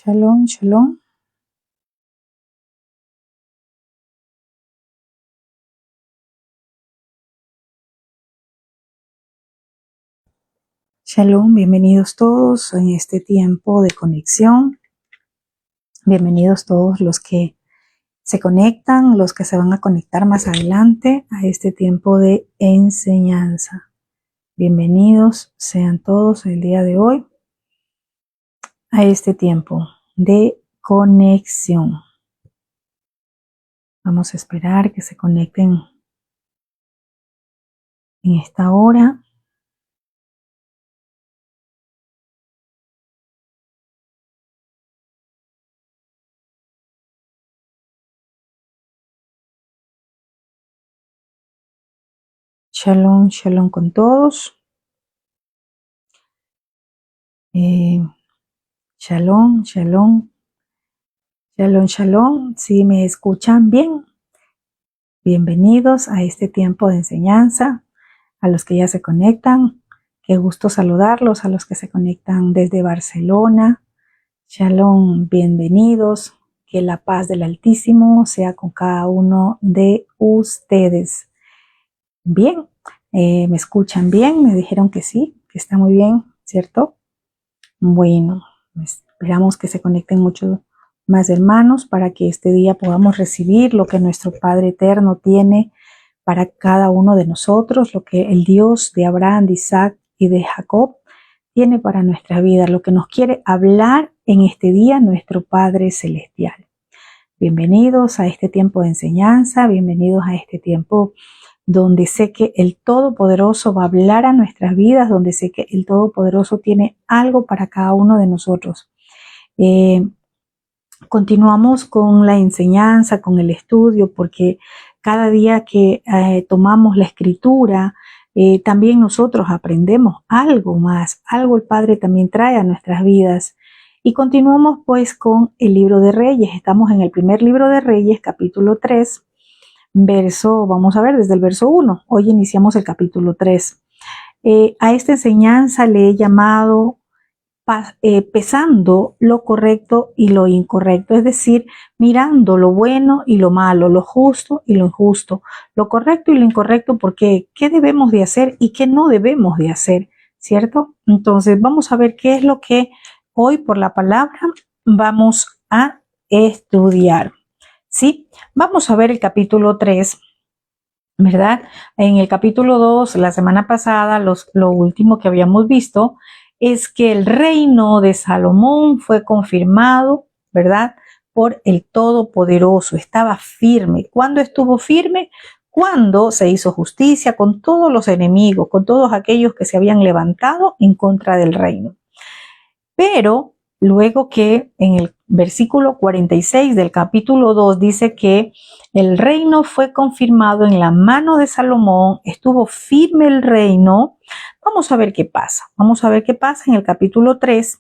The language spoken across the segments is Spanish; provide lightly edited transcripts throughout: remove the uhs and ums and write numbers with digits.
Shalom, shalom. Shalom, bienvenidos todos en este tiempo de conexión. Bienvenidos todos los que se conectan, los que se van a conectar más adelante a este tiempo de enseñanza. Bienvenidos sean todos el día de hoy a este tiempo de conexión. Vamos a esperar que se conecten en esta hora. Shalom, shalom con todos. Shalom, shalom. Shalom, shalom. Si me escuchan bien, bienvenidos a este tiempo de enseñanza. A los que ya se conectan, qué gusto saludarlos. A los que se conectan desde Barcelona, shalom, bienvenidos. Que la paz del Altísimo sea con cada uno de ustedes. Bien, ¿me escuchan bien? Me dijeron que sí, que está muy bien, ¿cierto? Bueno, esperamos que se conecten muchos más hermanos para que este día podamos recibir lo que nuestro Padre Eterno tiene para cada uno de nosotros, lo que el Dios de Abraham, de Isaac y de Jacob tiene para nuestra vida, lo que nos quiere hablar en este día nuestro Padre Celestial. Bienvenidos a este tiempo de enseñanza, bienvenidos a este tiempo donde sé que el Todopoderoso va a hablar a nuestras vidas, donde sé que el Todopoderoso tiene algo para cada uno de nosotros. Continuamos con la enseñanza, con el estudio, porque cada día que tomamos la escritura, también nosotros aprendemos algo más, algo el Padre también trae a nuestras vidas. Y continuamos pues con el libro de Reyes. Estamos en el primer libro de Reyes, capítulo 3. Vamos a ver desde el verso 1. Hoy iniciamos el capítulo 3. A esta enseñanza le he llamado pesando lo correcto y lo incorrecto, es decir, mirando lo bueno y lo malo, lo justo y lo injusto, lo correcto y lo incorrecto, porque qué debemos de hacer y qué no debemos de hacer, ¿cierto? Entonces vamos a ver qué es lo que hoy por la palabra vamos a estudiar. ¿Sí? Vamos a ver el capítulo 3, ¿verdad? En el capítulo 2, la semana pasada, lo último que habíamos visto es que el reino de Salomón fue confirmado, ¿verdad? Por el Todopoderoso, estaba firme. ¿Cuándo estuvo firme? Cuando se hizo justicia con todos los enemigos, con todos aquellos que se habían levantado en contra del reino. Pero luego que en el versículo 46 del capítulo 2 dice que el reino fue confirmado en la mano de Salomón, estuvo firme el reino. Vamos a ver qué pasa. Vamos a ver qué pasa en el capítulo 3.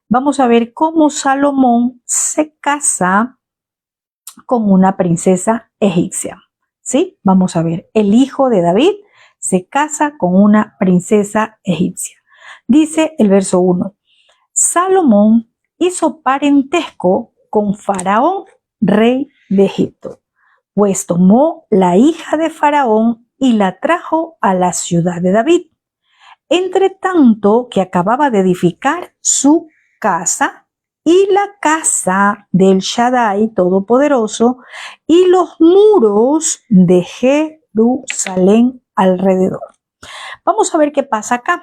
Vamos a ver cómo Salomón se casa con una princesa egipcia. ¿Sí? Vamos a ver. El hijo de David se casa con una princesa egipcia. Dice el verso 1. Salomón hizo parentesco con Faraón, rey de Egipto, pues tomó la hija de Faraón y la trajo a la ciudad de David, entre tanto que acababa de edificar su casa y la casa del Shaddai Todopoderoso y los muros de Jerusalén alrededor. Vamos a ver qué pasa acá.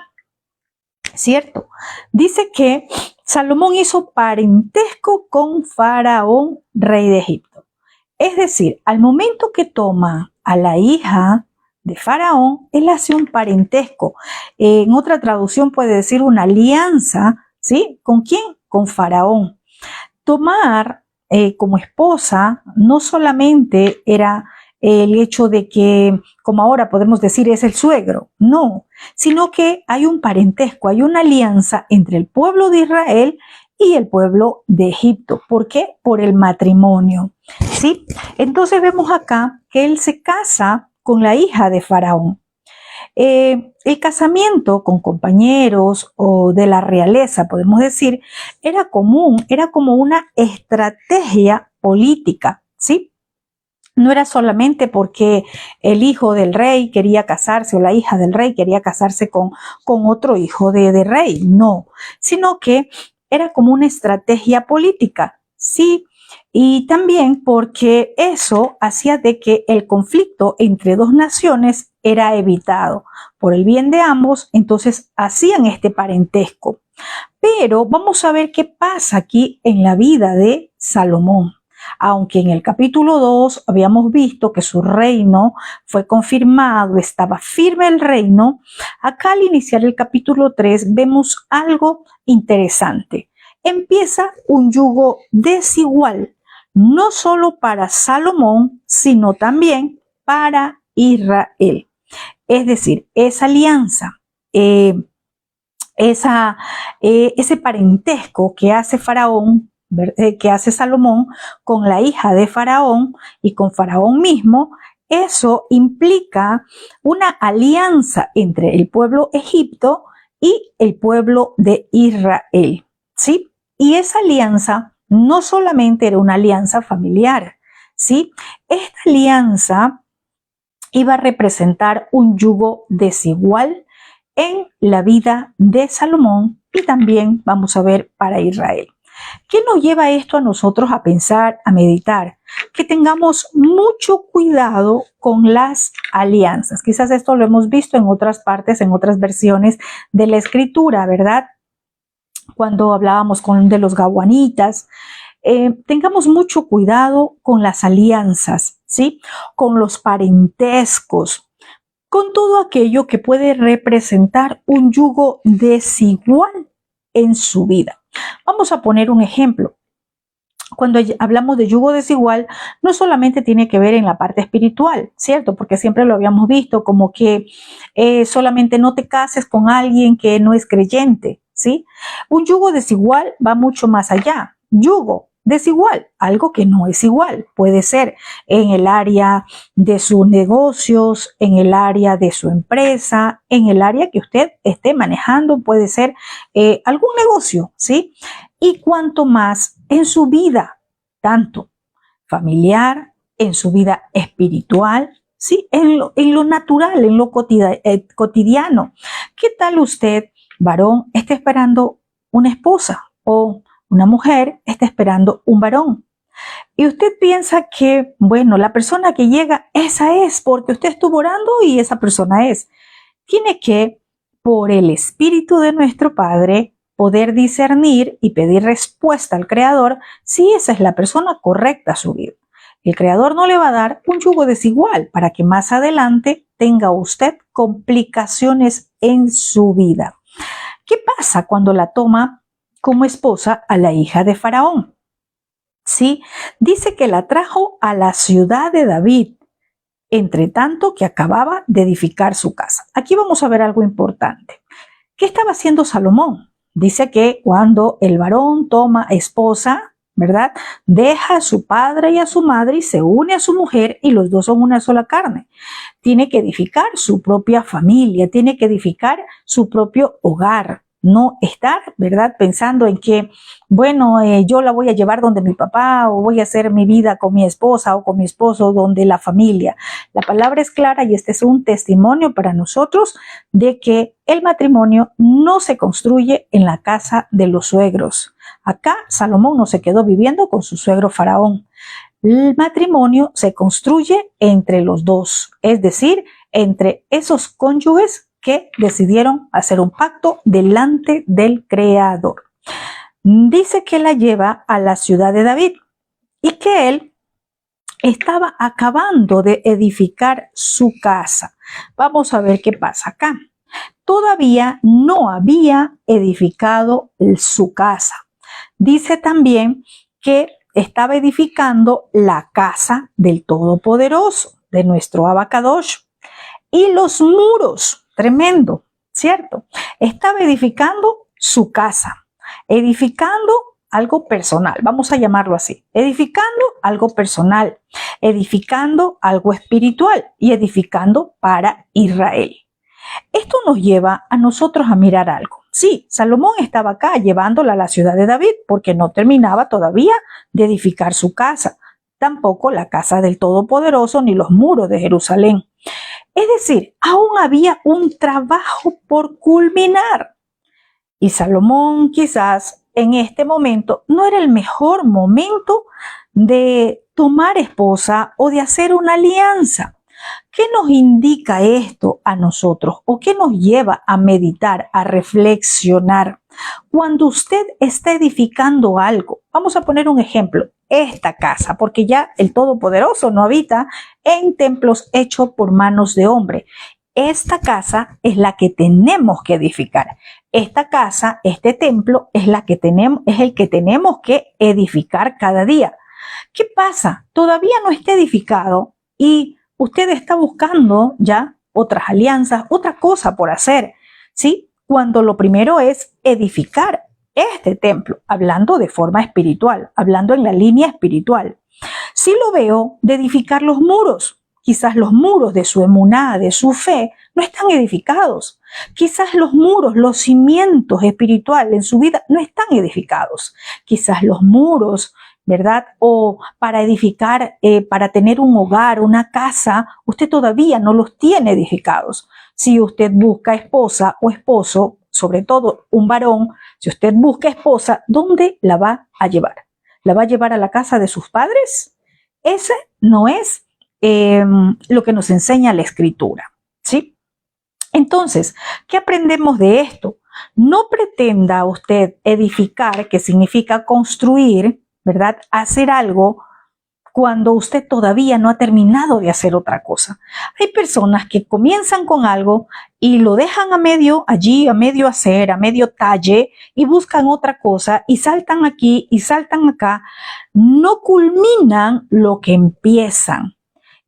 ¿Cierto? Dice que Salomón hizo parentesco con Faraón, rey de Egipto. Es decir, al momento que toma a la hija de Faraón, él hace un parentesco. En otra traducción puede decir una alianza, ¿sí? ¿Con quién? Con Faraón. Tomar como esposa no solamente era el hecho de que, como ahora podemos decir, es el suegro, no, sino que hay un parentesco, hay una alianza entre el pueblo de Israel y el pueblo de Egipto. ¿Por qué? Por el matrimonio, ¿sí? Entonces vemos acá que él se casa con la hija de Faraón. El casamiento con compañeros o de la realeza, podemos decir, era común, era como una estrategia política, ¿sí? No era solamente porque el hijo del rey quería casarse o la hija del rey quería casarse con otro hijo de rey, no, sino que era como una estrategia política, sí, y también porque eso hacía de que el conflicto entre dos naciones era evitado por el bien de ambos, entonces hacían este parentesco. Pero vamos a ver qué pasa aquí en la vida de Salomón. Aunque en el capítulo 2 habíamos visto que su reino fue confirmado, estaba firme el reino, acá al iniciar el capítulo 3 vemos algo interesante. Empieza un yugo desigual, no solo para Salomón, sino también para Israel. Es decir, esa alianza, ese parentesco que hace Faraón, que hace Salomón con la hija de Faraón y con Faraón mismo, eso implica una alianza entre el pueblo egipto y el pueblo de Israel, ¿sí? Y esa alianza no solamente era una alianza familiar, ¿sí? Esta alianza iba a representar un yugo desigual en la vida de Salomón y también vamos a ver para Israel. ¿Qué nos lleva esto a nosotros a pensar, a meditar? Que tengamos mucho cuidado con las alianzas. Quizás esto lo hemos visto en otras partes, en otras versiones de la escritura, ¿verdad? Cuando hablábamos de los gaguanitas, tengamos mucho cuidado con las alianzas, ¿sí? Con los parentescos, con todo aquello que puede representar un yugo desigual en su vida. Vamos a poner un ejemplo. Cuando hablamos de yugo desigual, no solamente tiene que ver en la parte espiritual, ¿cierto? Porque siempre lo habíamos visto como que solamente no te cases con alguien que no es creyente, ¿sí? Un yugo desigual va mucho más allá. Yugo desigual, algo que no es igual. Puede ser en el área de sus negocios, en el área de su empresa, en el área que usted esté manejando, puede ser algún negocio, ¿sí? Y cuanto más en su vida, tanto familiar, en su vida espiritual, ¿sí? En lo natural, en lo cotidiano. ¿Qué tal usted, varón, está esperando una esposa o una mujer está esperando un varón? Y usted piensa que, bueno, la persona que llega, esa es, porque usted estuvo orando y esa persona es. Tiene que, por el Espíritu de nuestro Padre, poder discernir y pedir respuesta al Creador si esa es la persona correcta a su vida. El Creador no le va a dar un yugo desigual para que más adelante tenga usted complicaciones en su vida. ¿Qué pasa cuando la toma como esposa a la hija de Faraón? Sí, dice que la trajo a la ciudad de David, entre tanto que acababa de edificar su casa. Aquí vamos a ver algo importante. ¿Qué estaba haciendo Salomón? Dice que cuando el varón toma esposa, ¿verdad? Deja a su padre y a su madre y se une a su mujer y los dos son una sola carne. Tiene que edificar su propia familia, tiene que edificar su propio hogar. No estar, ¿verdad? Pensando en que, bueno, yo la voy a llevar donde mi papá o voy a hacer mi vida con mi esposa o con mi esposo donde la familia. La palabra es clara y este es un testimonio para nosotros de que el matrimonio no se construye en la casa de los suegros. Acá Salomón no se quedó viviendo con su suegro Faraón. El matrimonio se construye entre los dos, es decir, entre esos cónyuges que decidieron hacer un pacto delante del Creador. Dice que la lleva a la ciudad de David y que él estaba acabando de edificar su casa. Vamos a ver qué pasa acá. Todavía no había edificado su casa. Dice también que estaba edificando la casa del Todopoderoso, de nuestro Abacadosh. Y los muros, tremendo, ¿cierto? Estaba edificando su casa, edificando algo personal, vamos a llamarlo así, edificando algo personal, edificando algo espiritual y edificando para Israel. Esto nos lleva a nosotros a mirar algo. Sí, Salomón estaba acá llevándola a la ciudad de David porque no terminaba todavía de edificar su casa, tampoco la casa del Todopoderoso ni los muros de Jerusalén. Es decir, aún había un trabajo por culminar. Y Salomón quizás en este momento no era el mejor momento de tomar esposa o de hacer una alianza. ¿Qué nos indica esto a nosotros o qué nos lleva a meditar, a reflexionar? Cuando usted está edificando algo, vamos a poner un ejemplo, esta casa, porque ya el Todopoderoso no habita en templos hechos por manos de hombre. Esta casa es la que tenemos que edificar. Esta casa, este templo es el que tenemos que edificar cada día. ¿Qué pasa? Todavía no está edificado y usted está buscando ya otras alianzas, otra cosa por hacer, ¿sí? Cuando lo primero es edificar este templo, hablando de forma espiritual, hablando en la línea espiritual. Sí lo veo de edificar los muros. Quizás los muros de su emuná, de su fe, no están edificados. Quizás los muros, los cimientos espirituales en su vida no están edificados. Quizás los muros, ¿verdad? O para edificar, para tener un hogar, una casa, usted todavía no los tiene edificados. Si usted busca esposa o esposo, sobre todo un varón, si usted busca esposa, ¿dónde la va a llevar? ¿La va a llevar a la casa de sus padres? Ese no es lo que nos enseña la Escritura, ¿sí? Entonces, ¿qué aprendemos de esto? No pretenda usted edificar, que significa construir, ¿verdad? Hacer algo cuando usted todavía no ha terminado de hacer otra cosa. Hay personas que comienzan con algo y lo dejan a medio allí, a medio hacer, a medio talle y buscan otra cosa y saltan aquí y saltan acá. No culminan lo que empiezan.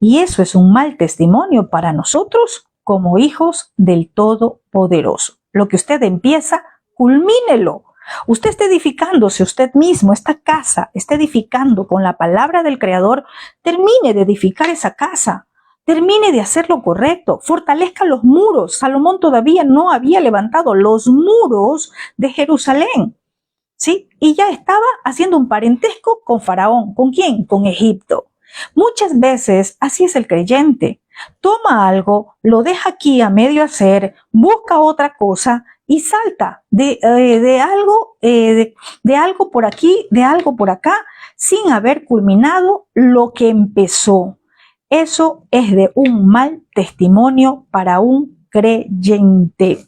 Y eso es un mal testimonio para nosotros como hijos del Todopoderoso. Lo que usted empieza, culmínelo. Usted está edificándose usted mismo, esta casa, está edificando con la palabra del Creador. Termine de edificar esa casa. Termine de hacer lo correcto. Fortalezca los muros. Salomón todavía no había levantado los muros de Jerusalén, ¿sí? Y ya estaba haciendo un parentesco con Faraón. ¿Con quién? Con Egipto. Muchas veces así es el creyente. Toma algo, lo deja aquí a medio hacer, busca otra cosa y salta de algo por aquí, de algo por acá, sin haber culminado lo que empezó. Eso es de un mal testimonio para un creyente.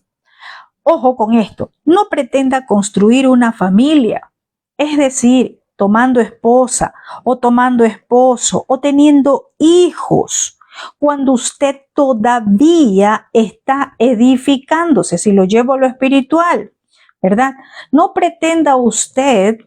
Ojo con esto, no pretenda construir una familia, es decir, tomando esposa o tomando esposo o teniendo hijos, cuando usted todavía está edificándose, si lo llevo a lo espiritual, ¿verdad? No pretenda usted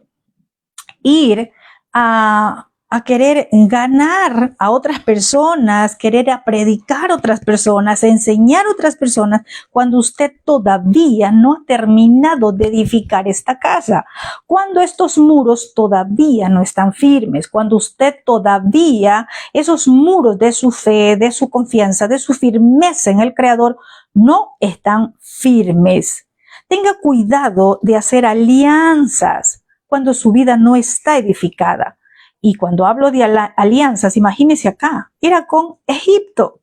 ir a querer ganar a otras personas, querer a predicar a otras personas, enseñar a otras personas, cuando usted todavía no ha terminado de edificar esta casa, cuando estos muros todavía no están firmes, cuando usted todavía, esos muros de su fe, de su confianza, de su firmeza en el Creador, no están firmes. Tenga cuidado de hacer alianzas cuando su vida no está edificada. Y cuando hablo de alianzas, imagínese acá, era con Egipto.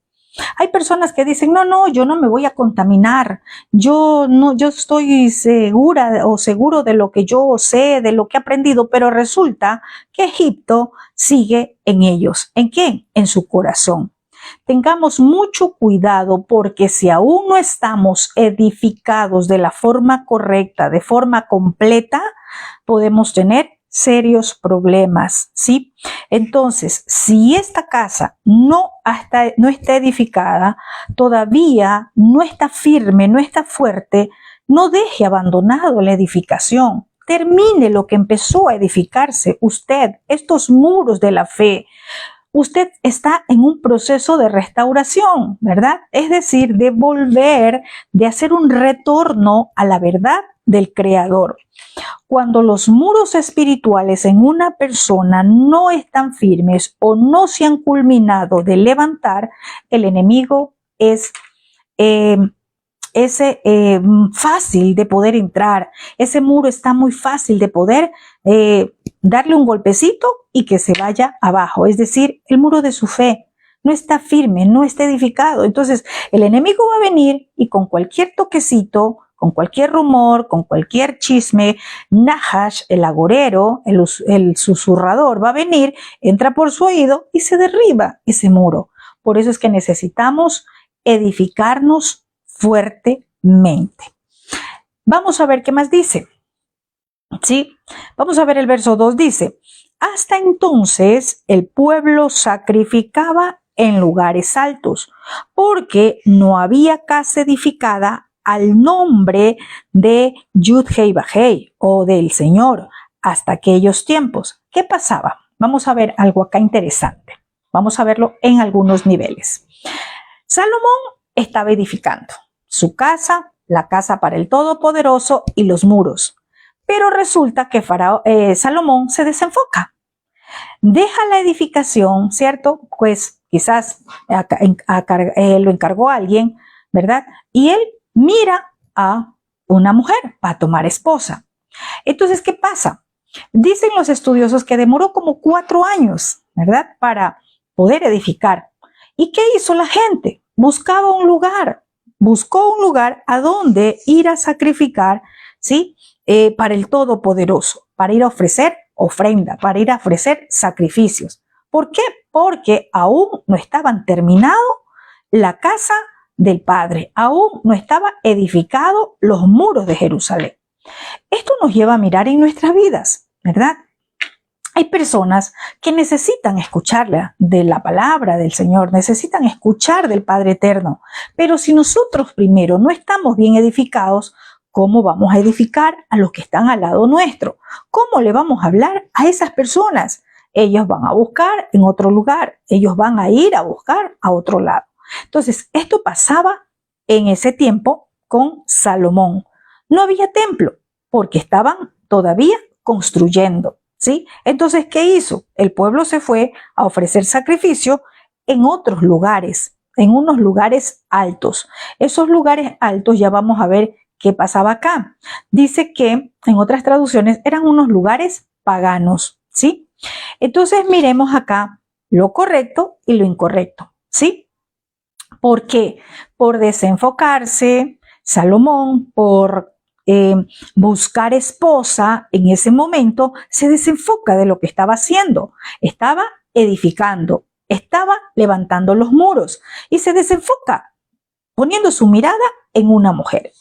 Hay personas que dicen, no, yo no me voy a contaminar. Yo estoy segura o seguro de lo que yo sé, de lo que he aprendido, pero resulta que Egipto sigue en ellos. ¿En qué? En su corazón. Tengamos mucho cuidado porque si aún no estamos edificados de la forma correcta, de forma completa, podemos tener serios problemas, ¿sí? Entonces, si esta casa no está edificada, todavía no está firme, no está fuerte, no deje abandonado la edificación. Termine lo que empezó a edificarse usted, estos muros de la fe. Usted está en un proceso de restauración, ¿verdad? Es decir, de volver, de hacer un retorno a la verdad del Creador. Cuando los muros espirituales en una persona no están firmes o no se han culminado de levantar, el enemigo es fácil de poder entrar. Ese muro está muy fácil de poder darle un golpecito y que se vaya abajo. Es decir, el muro de su fe no está firme, no está edificado. Entonces, el enemigo va a venir y con cualquier toquecito, con cualquier rumor, con cualquier chisme, Nahash, el agorero, el susurrador, va a venir, entra por su oído y se derriba ese muro. Por eso es que necesitamos edificarnos fuertemente. Vamos a ver qué más dice. ¿Sí? Vamos a ver el verso 2, dice: hasta entonces el pueblo sacrificaba en lugares altos, porque no había casa edificada al nombre de Yud-Hei-Vahei o del Señor hasta aquellos tiempos. ¿Qué pasaba? Vamos a ver algo acá interesante. Vamos a verlo en algunos niveles. Salomón estaba edificando su casa, la casa para el Todopoderoso y los muros. Pero resulta que Salomón se desenfoca. Deja la edificación, ¿cierto? Pues quizás lo encargó a alguien, ¿verdad? Y él mira a una mujer para tomar esposa. Entonces, ¿qué pasa? Dicen los estudiosos que demoró como 4 años, ¿verdad? Para poder edificar. ¿Y qué hizo la gente? Buscó un lugar a donde ir a sacrificar, ¿sí? Para el Todopoderoso, para ir a ofrecer ofrenda, para ir a ofrecer sacrificios. ¿Por qué? Porque aún no estaban terminado la casa del Padre, aún no estaba edificado los muros de Jerusalén. Esto nos lleva a mirar en nuestras vidas, ¿verdad? Hay personas que necesitan escuchar de la palabra del Señor, necesitan escuchar del Padre Eterno, pero si nosotros primero no estamos bien edificados, ¿cómo vamos a edificar a los que están al lado nuestro? ¿Cómo le vamos a hablar a esas personas? Ellos van a buscar en otro lugar, ellos van a ir a buscar a otro lado. Entonces, esto pasaba en ese tiempo con Salomón. No había templo porque estaban todavía construyendo, ¿sí? Entonces, ¿qué hizo? El pueblo se fue a ofrecer sacrificio en otros lugares, en unos lugares altos. Esos lugares altos ya vamos a ver qué pasaba acá. Dice que en otras traducciones eran unos lugares paganos, ¿sí? Entonces miremos acá lo correcto y lo incorrecto, ¿sí? ¿Por qué? Por desenfocarse, Salomón, por buscar esposa, en ese momento se desenfoca de lo que estaba haciendo. Estaba edificando, estaba levantando los muros y se desenfoca poniendo su mirada en una mujer.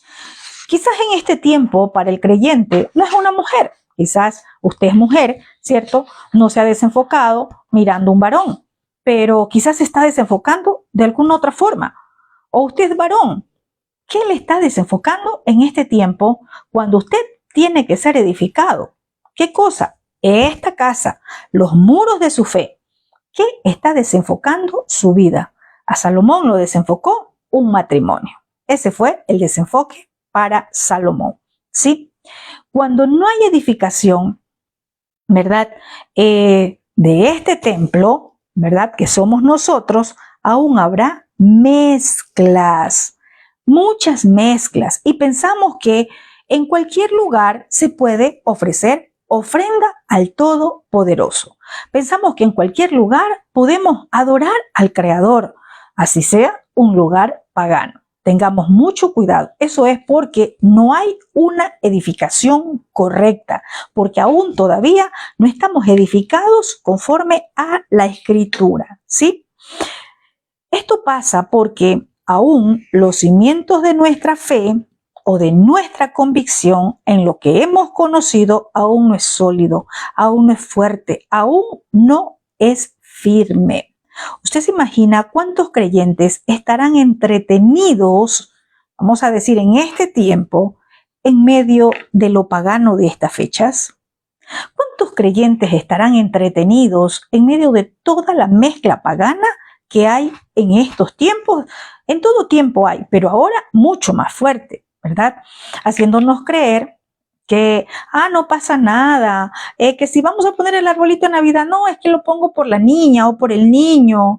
Quizás en este tiempo para el creyente no es una mujer, quizás usted es mujer, ¿cierto? No se ha desenfocado mirando un varón, pero quizás se está desenfocando de alguna otra forma. O usted es varón, ¿qué le está desenfocando en este tiempo cuando usted tiene que ser edificado? ¿Qué cosa? Esta casa, los muros de su fe. ¿Qué está desenfocando su vida? A Salomón lo desenfocó un matrimonio. Ese fue el desenfoque para Salomón, ¿sí? Cuando no hay edificación, ¿verdad? De este templo, ¿verdad? Que somos nosotros, aún habrá mezclas, muchas mezclas. Y pensamos que en cualquier lugar se puede ofrecer ofrenda al Todopoderoso. Pensamos que en cualquier lugar podemos adorar al Creador, así sea un lugar pagano. Tengamos mucho cuidado. Eso es porque no hay una edificación correcta, porque aún todavía no estamos edificados conforme a la Escritura, ¿sí? Esto pasa porque aún los cimientos de nuestra fe o de nuestra convicción en lo que hemos conocido aún no es sólido, aún no es fuerte, aún no es firme. ¿Usted se imagina cuántos creyentes estarán entretenidos, vamos a decir, en este tiempo, en medio de lo pagano de estas fechas? ¿Cuántos creyentes estarán entretenidos en medio de toda la mezcla pagana que hay en estos tiempos? En todo tiempo hay, pero ahora mucho más fuerte, ¿verdad? Haciéndonos creer que, no pasa nada, que si vamos a poner el arbolito de Navidad, no, es que lo pongo por la niña o por el niño.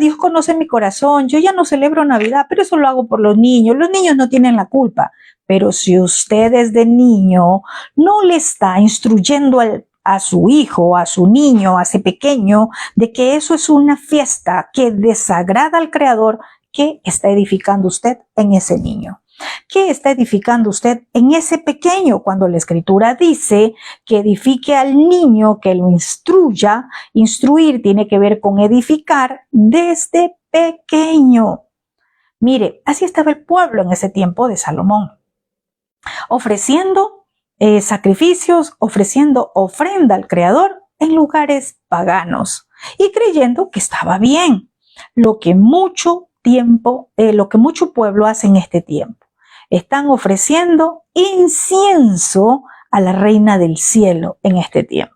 Dios conoce mi corazón, yo ya no celebro Navidad, pero eso lo hago por los niños no tienen la culpa. Pero si usted desde niño no le está instruyendo a su hijo, a su niño, a ese pequeño, de que eso es una fiesta que desagrada al Creador, ¿qué está edificando usted en ese niño? ¿Qué está edificando usted en ese pequeño? Cuando la Escritura dice que edifique al niño, que lo instruya, instruir tiene que ver con edificar desde pequeño. Mire, así estaba el pueblo en ese tiempo de Salomón, ofreciendo sacrificios, ofreciendo ofrenda al Creador en lugares paganos y creyendo que estaba bien, lo que mucho pueblo hace en este tiempo. Están ofreciendo incienso a la reina del cielo en este tiempo.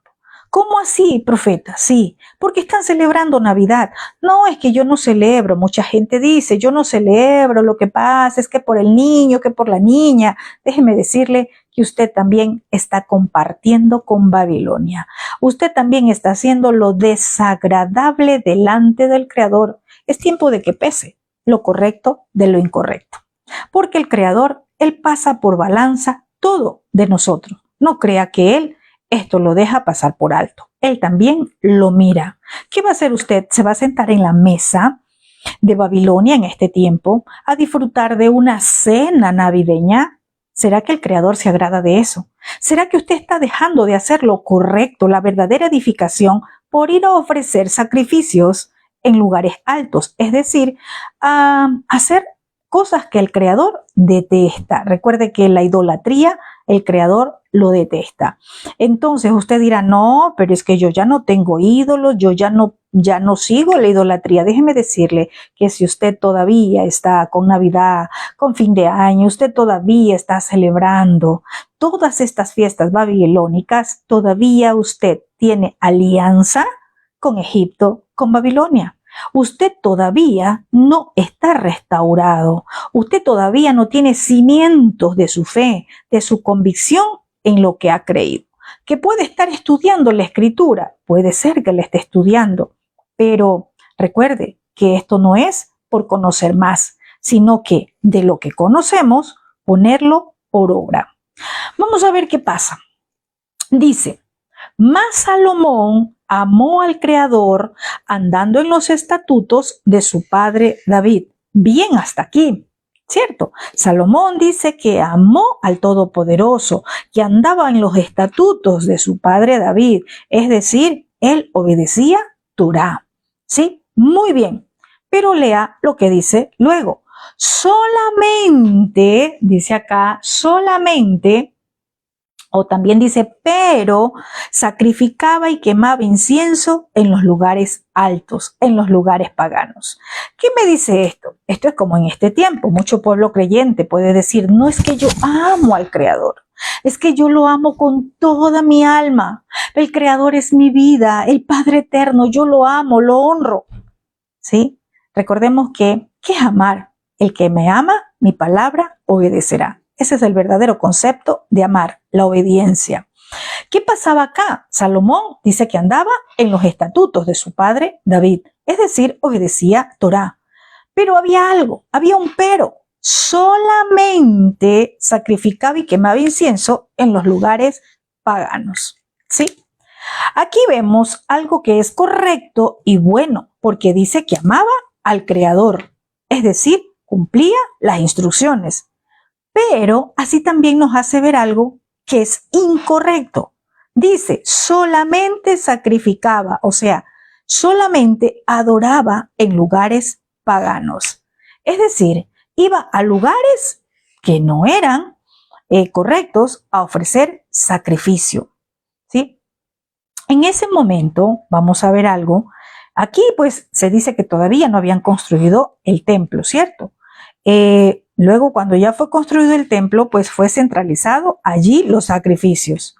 ¿Cómo así, profeta? Sí, porque están celebrando Navidad. No, es que yo no celebro. Mucha gente dice, yo no celebro, lo que pasa es que por el niño, que por la niña. Déjeme decirle que usted también está compartiendo con Babilonia. Usted también está haciendo lo desagradable delante del Creador. Es tiempo de que pese lo correcto de lo incorrecto. Porque el Creador, Él pasa por balanza todo de nosotros. No crea que Él esto lo deja pasar por alto. Él también lo mira. ¿Qué va a hacer usted? ¿Se va a sentar en la mesa de Babilonia en este tiempo a disfrutar de una cena navideña? ¿Será que el Creador se agrada de eso? ¿Será que usted está dejando de hacer lo correcto, la verdadera edificación, por ir a ofrecer sacrificios en lugares altos? Es decir, a hacer cosas que el Creador detesta. Recuerde que la idolatría, el Creador lo detesta. Entonces usted dirá, no, pero es que yo ya no tengo ídolos, yo ya no sigo la idolatría. Déjeme decirle que si usted todavía está con Navidad, con fin de año, usted todavía está celebrando todas estas fiestas babilónicas, todavía usted tiene alianza con Egipto, con Babilonia. Usted todavía no está restaurado. Usted todavía no tiene cimientos de su fe, de su convicción en lo que ha creído. Que puede estar estudiando la Escritura, puede ser que la esté estudiando, pero recuerde que esto no es por conocer más, sino que de lo que conocemos, ponerlo por obra. Vamos a ver qué pasa. Dice, mas Salomón amó al Creador andando en los estatutos de su padre David. Bien hasta aquí, ¿cierto? Salomón dice que amó al Todopoderoso, que andaba en los estatutos de su padre David. Es decir, él obedecía Torá. ¿Sí? Muy bien. Pero lea lo que dice luego. Solamente, dice acá, solamente, o también dice, pero sacrificaba y quemaba incienso en los lugares altos, en los lugares paganos. ¿Qué me dice esto? Esto es como en este tiempo. Mucho pueblo creyente puede decir, no es que yo amo al Creador, es que yo lo amo con toda mi alma. El Creador es mi vida, el Padre eterno, yo lo amo, lo honro. ¿Sí? Recordemos que, ¿qué es amar? El que me ama, mi palabra obedecerá. Ese es el verdadero concepto de amar, la obediencia. ¿Qué pasaba acá? Salomón dice que andaba en los estatutos de su padre David, es decir, obedecía Torá. Pero había algo, había un pero. Solamente sacrificaba y quemaba incienso en los lugares paganos. ¿Sí? Aquí vemos algo que es correcto y bueno, porque dice que amaba al Creador, es decir, cumplía las instrucciones. Pero así también nos hace ver algo que es incorrecto. Dice, solamente sacrificaba, o sea, solamente adoraba en lugares paganos. Es decir, iba a lugares que no eran correctos a ofrecer sacrificio. ¿Sí? En ese momento, vamos a ver algo. Aquí pues se dice que todavía no habían construido el templo, ¿cierto? Luego, cuando ya fue construido el templo, pues fue centralizado allí los sacrificios.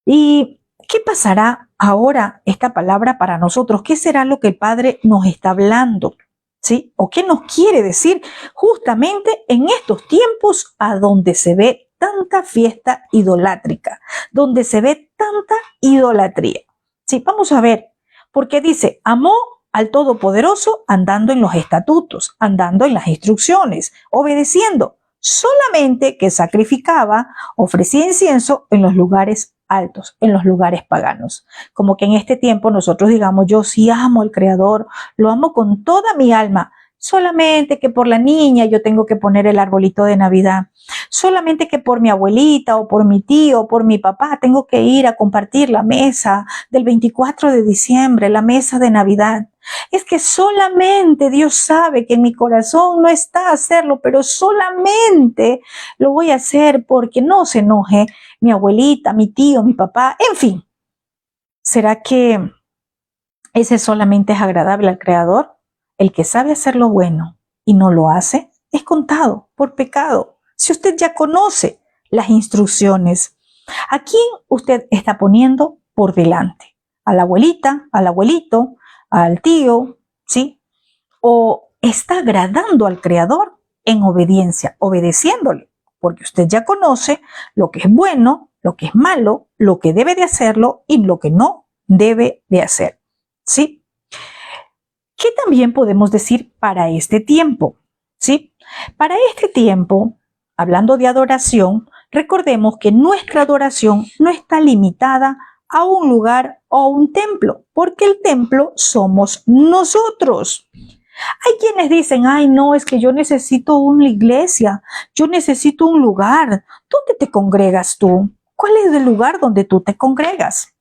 ¿Y qué pasará ahora esta palabra para nosotros? ¿Qué será lo que el Padre nos está hablando? ¿Sí? ¿O qué nos quiere decir justamente en estos tiempos a donde se ve tanta fiesta idolátrica, donde se ve tanta idolatría. Sí, vamos a ver, porque dice, amó al Todopoderoso andando en los estatutos, andando en las instrucciones, obedeciendo, solamente que sacrificaba, ofrecía incienso en los lugares altos, en los lugares paganos. Como que en este tiempo nosotros digamos, yo sí amo al Creador, lo amo con toda mi alma, solamente que por la niña yo tengo que poner el arbolito de Navidad, solamente que por mi abuelita o por mi tío o por mi papá tengo que ir a compartir la mesa del 24 de diciembre, la mesa de Navidad. Es que solamente Dios sabe que en mi corazón no está hacerlo, pero solamente lo voy a hacer porque no se enoje mi abuelita, mi tío, mi papá, en fin. ¿Será que ese solamente es agradable al Creador? El que sabe hacer lo bueno y no lo hace es contado por pecado. Si usted ya conoce las instrucciones, ¿a quién usted está poniendo por delante? ¿A la abuelita, al abuelito, al tío, sí? ¿O está agradando al Creador en obediencia, obedeciéndole? Porque usted ya conoce lo que es bueno, lo que es malo, lo que debe de hacerlo y lo que no debe de hacer, ¿sí? ¿Qué también podemos decir para este tiempo? ¿Sí? Para este tiempo, hablando de adoración, recordemos que nuestra adoración no está limitada a un lugar o un templo, porque el templo somos nosotros. Hay quienes dicen, ay no, es que yo necesito una iglesia, yo necesito un lugar. ¿Dónde te congregas tú? ¿Cuál es el lugar donde tú te congregas?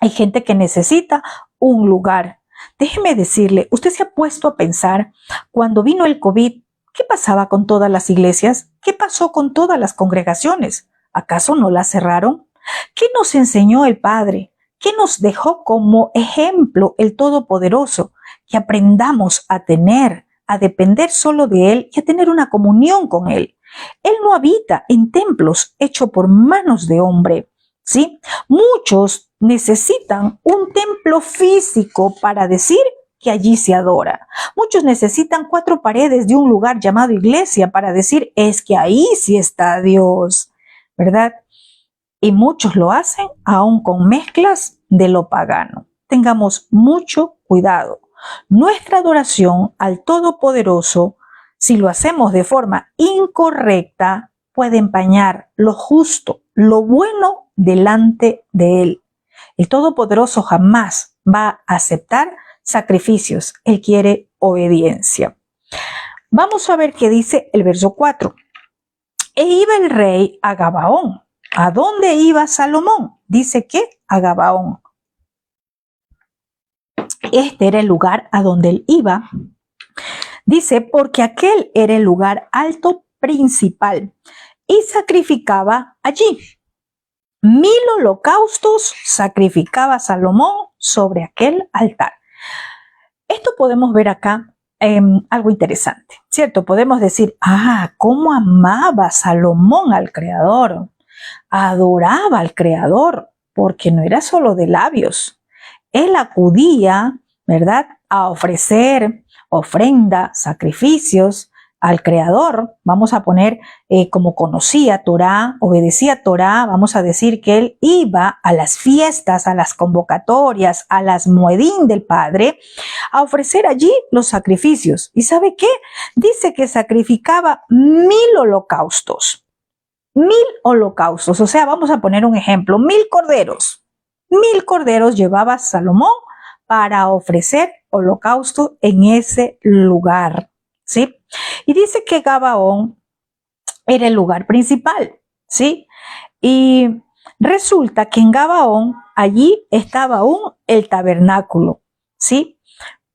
Hay gente que necesita un lugar. Déjeme decirle, usted se ha puesto a pensar, cuando vino el COVID, ¿qué pasaba con todas las iglesias? ¿Qué pasó con todas las congregaciones? ¿Acaso no las cerraron? ¿Qué nos enseñó el Padre? ¿Qué nos dejó como ejemplo el Todopoderoso? Que aprendamos a tener, a depender solo de Él y a tener una comunión con Él. Él no habita en templos hechos por manos de hombre, ¿sí? Muchos necesitan un templo físico para decir que allí se adora. Muchos necesitan 4 paredes de un lugar llamado iglesia para decir es que ahí sí está Dios, ¿verdad? Y muchos lo hacen aún con mezclas de lo pagano. Tengamos mucho cuidado. Nuestra adoración al Todopoderoso, si lo hacemos de forma incorrecta, puede empañar lo justo, lo bueno delante de Él. El Todopoderoso jamás va a aceptar sacrificios. Él quiere obediencia. Vamos a ver qué dice el verso 4. E iba el rey a Gabaón. ¿A dónde iba Salomón? Dice que a Gabaón. Este era el lugar a donde él iba. Dice, porque aquel era el lugar alto principal y sacrificaba allí. 1000 holocaustos sacrificaba Salomón sobre aquel altar. Esto podemos ver acá algo interesante, ¿cierto? Podemos decir, cómo amaba Salomón al Creador, adoraba al Creador, porque no era solo de labios. Él acudía, ¿verdad?, a ofrecer ofrenda, sacrificios al Creador. Vamos a poner como conocía Torah, obedecía Torah, vamos a decir que él iba a las fiestas, a las convocatorias, a las muedín del Padre, a ofrecer allí los sacrificios. ¿Y sabe qué? Dice que sacrificaba 1000 holocaustos. 1000 holocaustos, o sea, vamos a poner un ejemplo, 1000 corderos. 1000 corderos llevaba Salomón para ofrecer holocausto en ese lugar, ¿sí? Y dice que Gabaón era el lugar principal, ¿sí? Y resulta que en Gabaón, allí estaba aún el tabernáculo, ¿sí?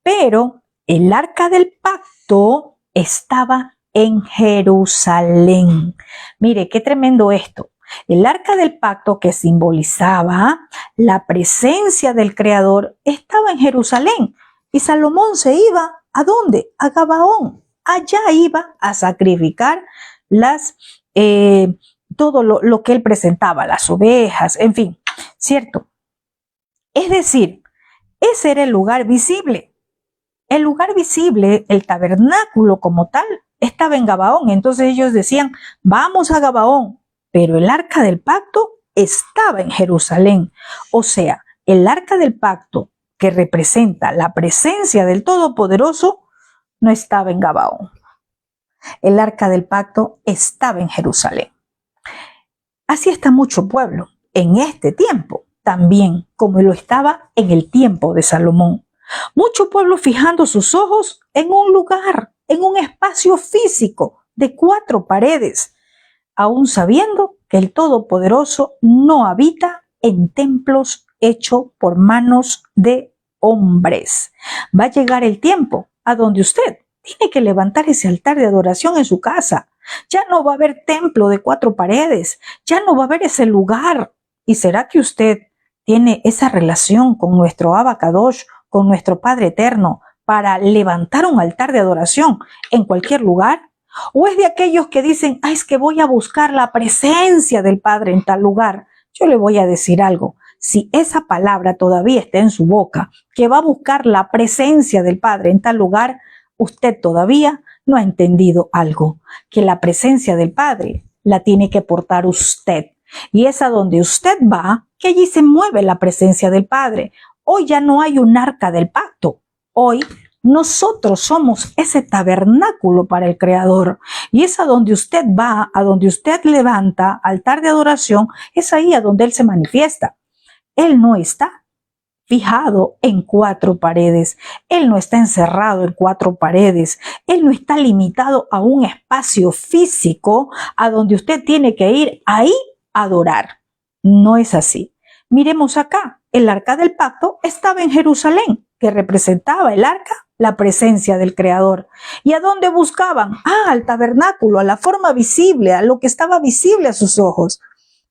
Pero el arca del pacto estaba en Jerusalén. Mire, qué tremendo esto. El arca del pacto, que simbolizaba la presencia del Creador, estaba en Jerusalén. Y Salomón se iba, ¿a dónde? A Gabaón. Allá iba a sacrificar todo lo que él presentaba, las ovejas, en fin, ¿cierto? Es decir, ese era el lugar visible. El lugar visible, el tabernáculo como tal, estaba en Gabaón. Entonces ellos decían, vamos a Gabaón. pero el arca del pacto estaba en Jerusalén. O sea, el arca del pacto, que representa la presencia del Todopoderoso, no estaba en Gabaón. El arca del pacto estaba en Jerusalén. Así está mucho pueblo en este tiempo, también como lo estaba en el tiempo de Salomón. Mucho pueblo fijando sus ojos en un lugar, en un espacio físico de 4 paredes, aún sabiendo que el Todopoderoso no habita en templos hechos por manos de hombres. Va a llegar el tiempo a donde usted tiene que levantar ese altar de adoración en su casa. Ya no va a haber templo de 4 paredes, ya no va a haber ese lugar. ¿Y será que usted tiene esa relación con nuestro Abba Kadosh, con nuestro Padre Eterno, para levantar un altar de adoración en cualquier lugar? ¿O es de aquellos que dicen, es que voy a buscar la presencia del Padre en tal lugar? Yo le voy a decir algo. Si esa palabra todavía está en su boca, que va a buscar la presencia del Padre en tal lugar, usted todavía no ha entendido algo, que la presencia del Padre la tiene que portar usted. Y es a donde usted va, que allí se mueve la presencia del Padre. Hoy ya no hay un arca del pacto. Hoy nosotros somos ese tabernáculo para el Creador. Y es a donde usted va, a donde usted levanta altar de adoración, es ahí a donde Él se manifiesta. Él no está fijado en 4 paredes. Él no está encerrado en 4 paredes. Él no está limitado a un espacio físico a donde usted tiene que ir ahí a adorar. No es así. Miremos acá. El arca del pacto estaba en Jerusalén, que representaba el arca, la presencia del Creador. ¿Y a dónde buscaban? Al tabernáculo, a la forma visible, a lo que estaba visible a sus ojos.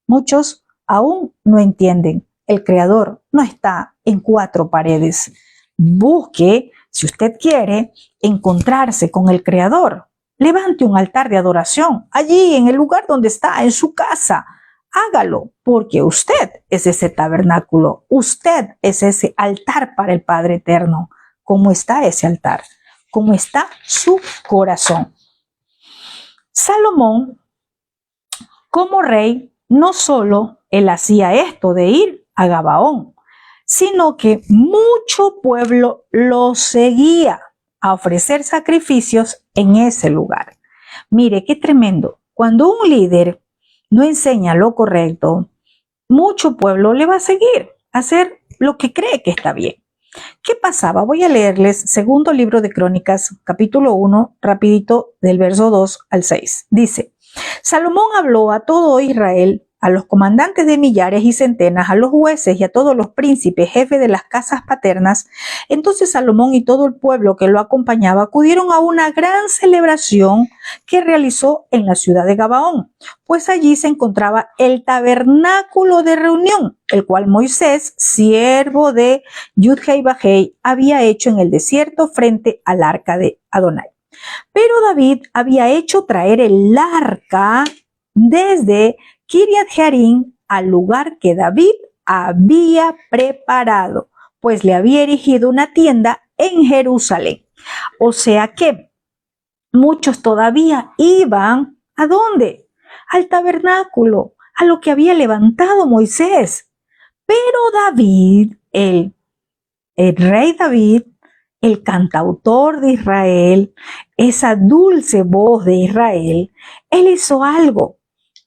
Muchos aún no entienden. El Creador no está en 4 paredes. Busque, si usted quiere, encontrarse con el Creador. Levante un altar de adoración allí en el lugar donde está, en su casa. Hágalo, porque usted es ese tabernáculo. Usted es ese altar para el Padre Eterno. ¿Cómo está ese altar? ¿Cómo está su corazón? Salomón, como rey, no solo él hacía esto de ir a Gabaón, sino que mucho pueblo lo seguía a ofrecer sacrificios en ese lugar. Mire, qué tremendo. Cuando un líder no enseña lo correcto, mucho pueblo le va a seguir, a hacer lo que cree que está bien. ¿Qué pasaba? Voy a leerles segundo libro de Crónicas, capítulo 1, rapidito, del verso 2 al 6. Dice, Salomón habló a todo Israel, a los comandantes de millares y centenas, a los jueces y a todos los príncipes, jefes de las casas paternas. Entonces Salomón y todo el pueblo que lo acompañaba acudieron a una gran celebración que realizó en la ciudad de Gabaón, pues allí se encontraba el tabernáculo de reunión, el cual Moisés, siervo de Yudhei Bajei, había hecho en el desierto frente al arca de Adonai. Pero David había hecho traer el arca desde Kiriat Jearim al lugar que David había preparado, pues le había erigido una tienda en Jerusalén. O sea que muchos todavía iban, ¿a dónde? Al tabernáculo, a lo que había levantado Moisés. Pero David, el rey David, el cantautor de Israel, esa dulce voz de Israel, él hizo algo,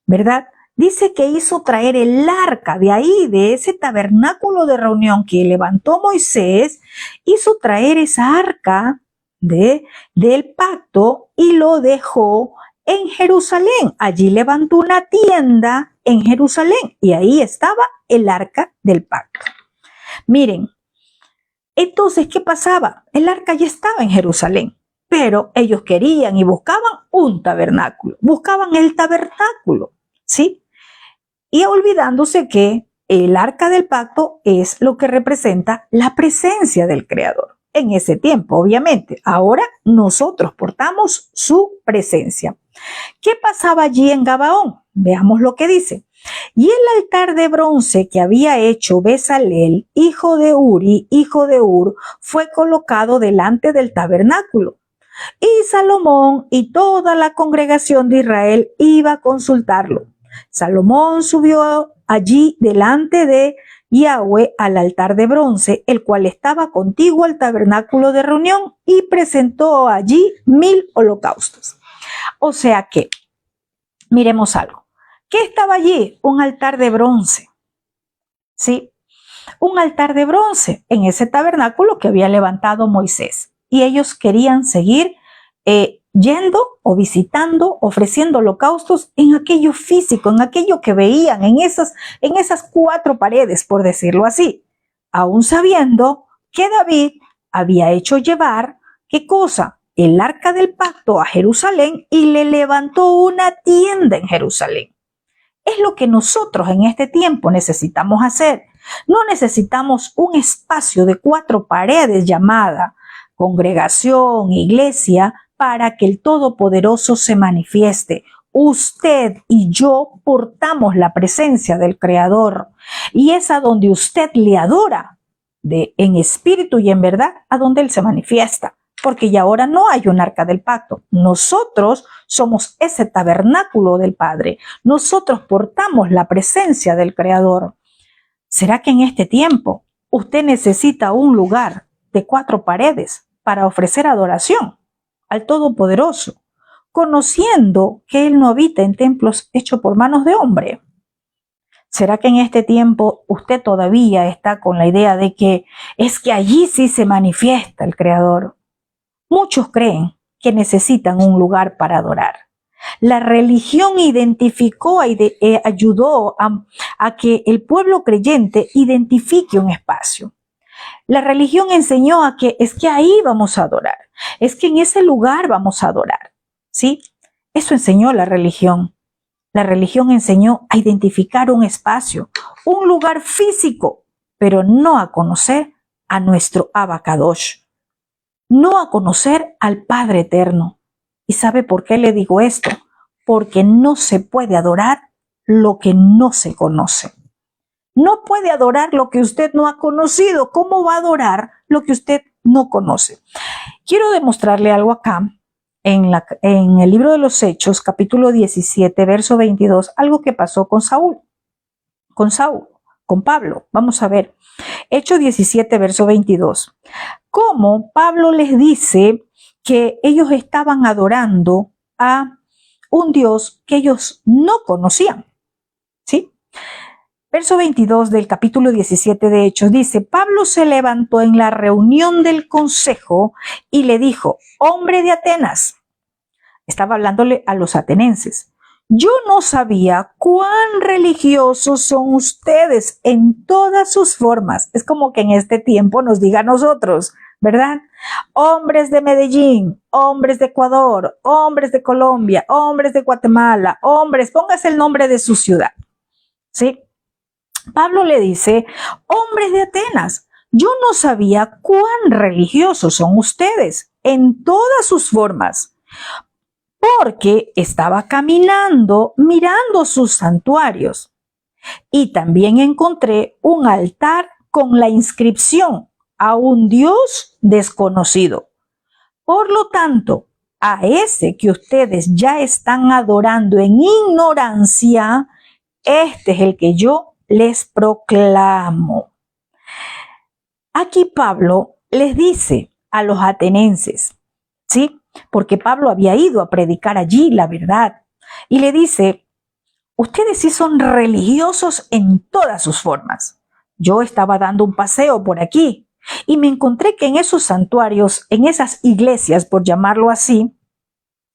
¿verdad? Dice que hizo traer el arca de ahí, de ese tabernáculo de reunión que levantó Moisés, hizo traer esa arca del pacto y lo dejó en Jerusalén. Allí levantó una tienda en Jerusalén y ahí estaba el arca del pacto. Miren, entonces, ¿qué pasaba? El arca ya estaba en Jerusalén, pero ellos querían y buscaban un tabernáculo, buscaban el tabernáculo, ¿sí? Y olvidándose que el arca del pacto es lo que representa la presencia del Creador. En ese tiempo, obviamente, ahora nosotros portamos su presencia. ¿Qué pasaba allí en Gabaón? Veamos lo que dice. Y el altar de bronce que había hecho Bezalel, hijo de Uri, hijo de Ur, fue colocado delante del tabernáculo. Y Salomón y toda la congregación de Israel iba a consultarlo. Salomón subió allí delante de Yahweh al altar de bronce, el cual estaba contiguo al tabernáculo de reunión, y presentó allí 1000 holocaustos. O sea que, miremos algo. ¿Qué estaba allí? Un altar de bronce. ¿Sí? Un altar de bronce en ese tabernáculo que había levantado Moisés. Y ellos querían seguir yendo o visitando, ofreciendo holocaustos en aquello físico, en aquello que veían, en esas 4 paredes, por decirlo así, aún sabiendo que David había hecho llevar, ¿qué cosa? El arca del pacto a Jerusalén, y le levantó una tienda en Jerusalén. Es lo que nosotros en este tiempo necesitamos hacer. No necesitamos un espacio de 4 paredes llamada congregación, iglesia, para que el Todopoderoso se manifieste. Usted y yo portamos la presencia del Creador, y es a donde usted le adora, en espíritu y en verdad, a donde Él se manifiesta. Porque ya ahora no hay un arca del pacto. Nosotros somos ese tabernáculo del Padre. Nosotros portamos la presencia del Creador. ¿Será que en este tiempo usted necesita un lugar de 4 paredes para ofrecer adoración al Todopoderoso, conociendo que Él no habita en templos hechos por manos de hombre? ¿Será que en este tiempo usted todavía está con la idea de que es que allí sí se manifiesta el Creador? Muchos creen que necesitan un lugar para adorar. La religión identificó y ayudó a que el pueblo creyente identifique un espacio. La religión enseñó a que es que ahí vamos a adorar, es que en ese lugar vamos a adorar, ¿sí? Eso enseñó la religión. La religión enseñó a identificar un espacio, un lugar físico, pero no a conocer a nuestro Abacadosh, no a conocer al Padre Eterno. ¿Y sabe por qué le digo esto? Porque no se puede adorar lo que no se conoce. No puede adorar lo que usted no ha conocido. ¿Cómo va a adorar lo que usted no conoce? Quiero demostrarle algo acá en el libro de los Hechos, capítulo 17, verso 22, algo que pasó con Pablo. Vamos a ver. Hechos 17, verso 22. Cómo Pablo les dice que ellos estaban adorando a un Dios que ellos no conocían. ¿Sí? Verso 22 del capítulo 17 de Hechos dice: Pablo se levantó en la reunión del consejo y le dijo: hombre de Atenas, estaba hablándole a los atenienses, yo no sabía cuán religiosos son ustedes en todas sus formas. Es como que en este tiempo nos diga a nosotros, ¿verdad? Hombres de Medellín, hombres de Ecuador, hombres de Colombia, hombres de Guatemala, hombres, póngase el nombre de su ciudad, ¿sí? Pablo le dice: hombres de Atenas, yo no sabía cuán religiosos son ustedes en todas sus formas, porque estaba caminando mirando sus santuarios, y también encontré un altar con la inscripción a un Dios desconocido. Por lo tanto, a ese que ustedes ya están adorando en ignorancia, este es el que yo les proclamo. Aquí Pablo les dice a los atenienses, ¿sí? Porque Pablo había ido a predicar allí la verdad, y le dice: ustedes sí son religiosos en todas sus formas. Yo estaba dando un paseo por aquí y me encontré que en esos santuarios, en esas iglesias, por llamarlo así,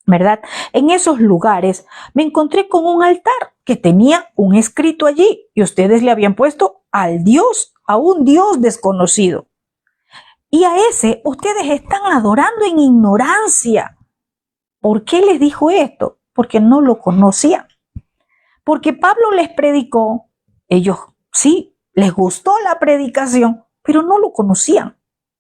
¿verdad? En esos lugares me encontré con un altar que tenía un escrito allí, y ustedes le habían puesto al Dios, a un Dios desconocido. Y a ese ustedes están adorando en ignorancia. ¿Por qué les dijo esto? Porque no lo conocían. Porque Pablo les predicó, ellos sí, les gustó la predicación, pero no lo conocían,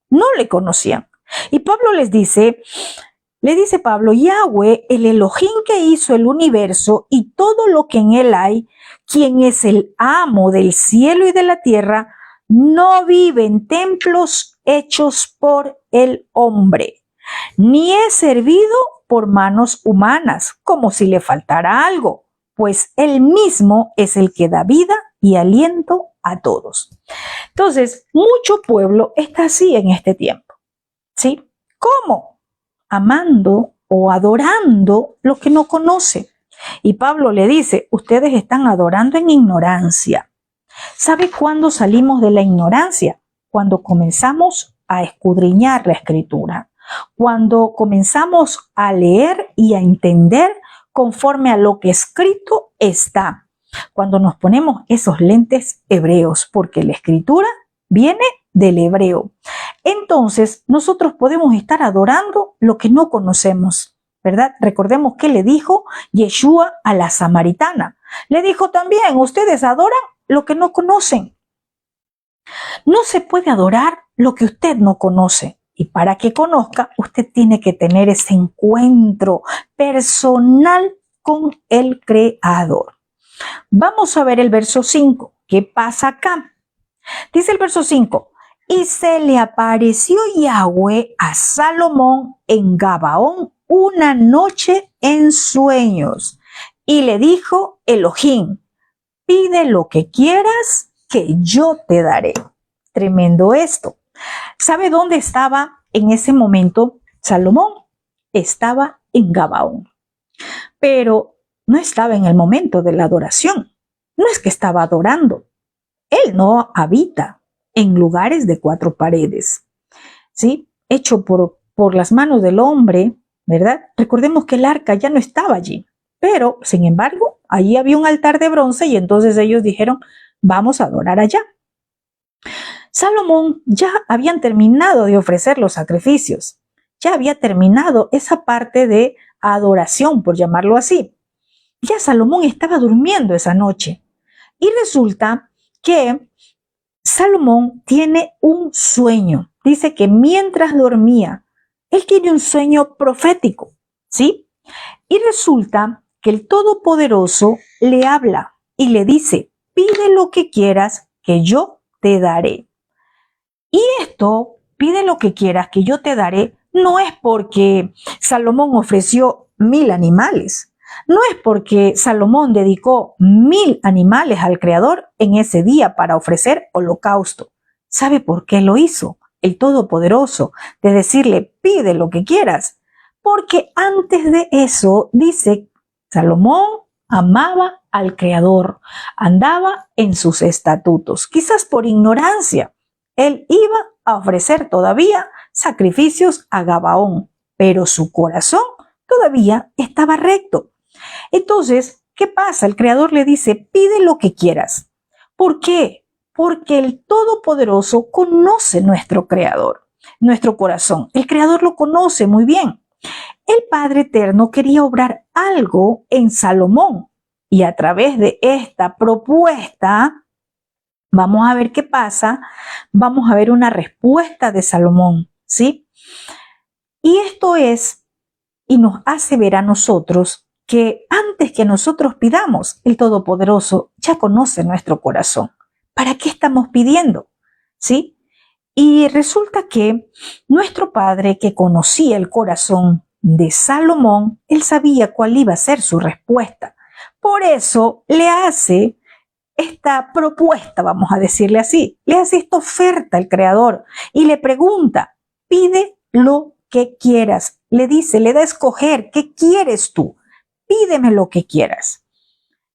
no le conocían. Y Pablo le dice Pablo: Yahweh, el Elohim que hizo el universo y todo lo que en él hay, quien es el amo del cielo y de la tierra, no vive en templos hechos por el hombre, ni es servido por manos humanas, como si le faltara algo. pues Él mismo es el que da vida y aliento a todos. Entonces, mucho pueblo está así en este tiempo, ¿sí? ¿Cómo? Amando o adorando lo que no conoce. Y Pablo le dice, ustedes están adorando en ignorancia. ¿Sabe cuándo salimos de la ignorancia? Cuando comenzamos a escudriñar la Escritura, cuando comenzamos a leer y a entender conforme a lo que escrito está, cuando nos ponemos esos lentes hebreos, porque la Escritura viene del hebreo. Entonces, nosotros podemos estar adorando lo que no conocemos, ¿verdad? Recordemos que le dijo Yeshua a la samaritana. Le dijo también, ustedes adoran lo que no conocen. No se puede adorar lo que usted no conoce. Y para que conozca, usted tiene que tener ese encuentro personal con el Creador. Vamos a ver el verso 5. ¿Qué pasa acá? Dice el verso 5. Y se le apareció Yahweh a Salomón en Gabaón una noche en sueños. Y le dijo Elohim, pide lo que quieras que yo te daré. Tremendo esto. ¿Sabe dónde estaba en ese momento Salomón? Estaba en Gabaón. Pero no estaba en el momento de la adoración. No es que estaba adorando. Él no habita en lugares de cuatro paredes, ¿sí? Hecho por las manos del hombre, ¿verdad? Recordemos que el arca ya no estaba allí. Pero, sin embargo, allí había un altar de bronce y entonces ellos dijeron, vamos a adorar allá. Salomón ya habían terminado de ofrecer los sacrificios. Ya había terminado esa parte de adoración, por llamarlo así. Ya Salomón estaba durmiendo esa noche. Y resulta que Salomón tiene un sueño. Dice que mientras dormía, él tiene un sueño profético, ¿sí? Y resulta que el Todopoderoso le habla y le dice, pide lo que quieras que yo te daré. Y esto, pide lo que quieras que yo te daré, no es porque Salomón ofreció 1000 animales. No es porque Salomón dedicó 1000 animales al Creador en ese día para ofrecer holocausto. ¿Sabe por qué lo hizo el Todopoderoso? De decirle, pide lo que quieras. Porque antes de eso, dice, Salomón amaba al Creador, andaba en sus estatutos. Quizás por ignorancia, él iba a ofrecer todavía sacrificios a Gabaón, pero su corazón todavía estaba recto. Entonces, ¿qué pasa? El Creador le dice, pide lo que quieras. ¿Por qué? Porque el Todopoderoso conoce nuestro Creador, nuestro corazón. El Creador lo conoce muy bien. El Padre Eterno quería obrar algo en Salomón y a través de esta propuesta, vamos a ver qué pasa, vamos a ver una respuesta de Salomón, ¿sí? Y esto es, y nos hace ver a nosotros que antes que nosotros pidamos, el Todopoderoso ya conoce nuestro corazón. ¿Para qué estamos pidiendo? ¿Sí? Y resulta que nuestro Padre, que conocía el corazón de Salomón, él sabía cuál iba a ser su respuesta. Por eso le hace esta propuesta, vamos a decirle así, le hace esta oferta al Creador y le pregunta, pide lo que quieras. Le dice, le da a escoger, ¿qué quieres tú? Pídeme lo que quieras.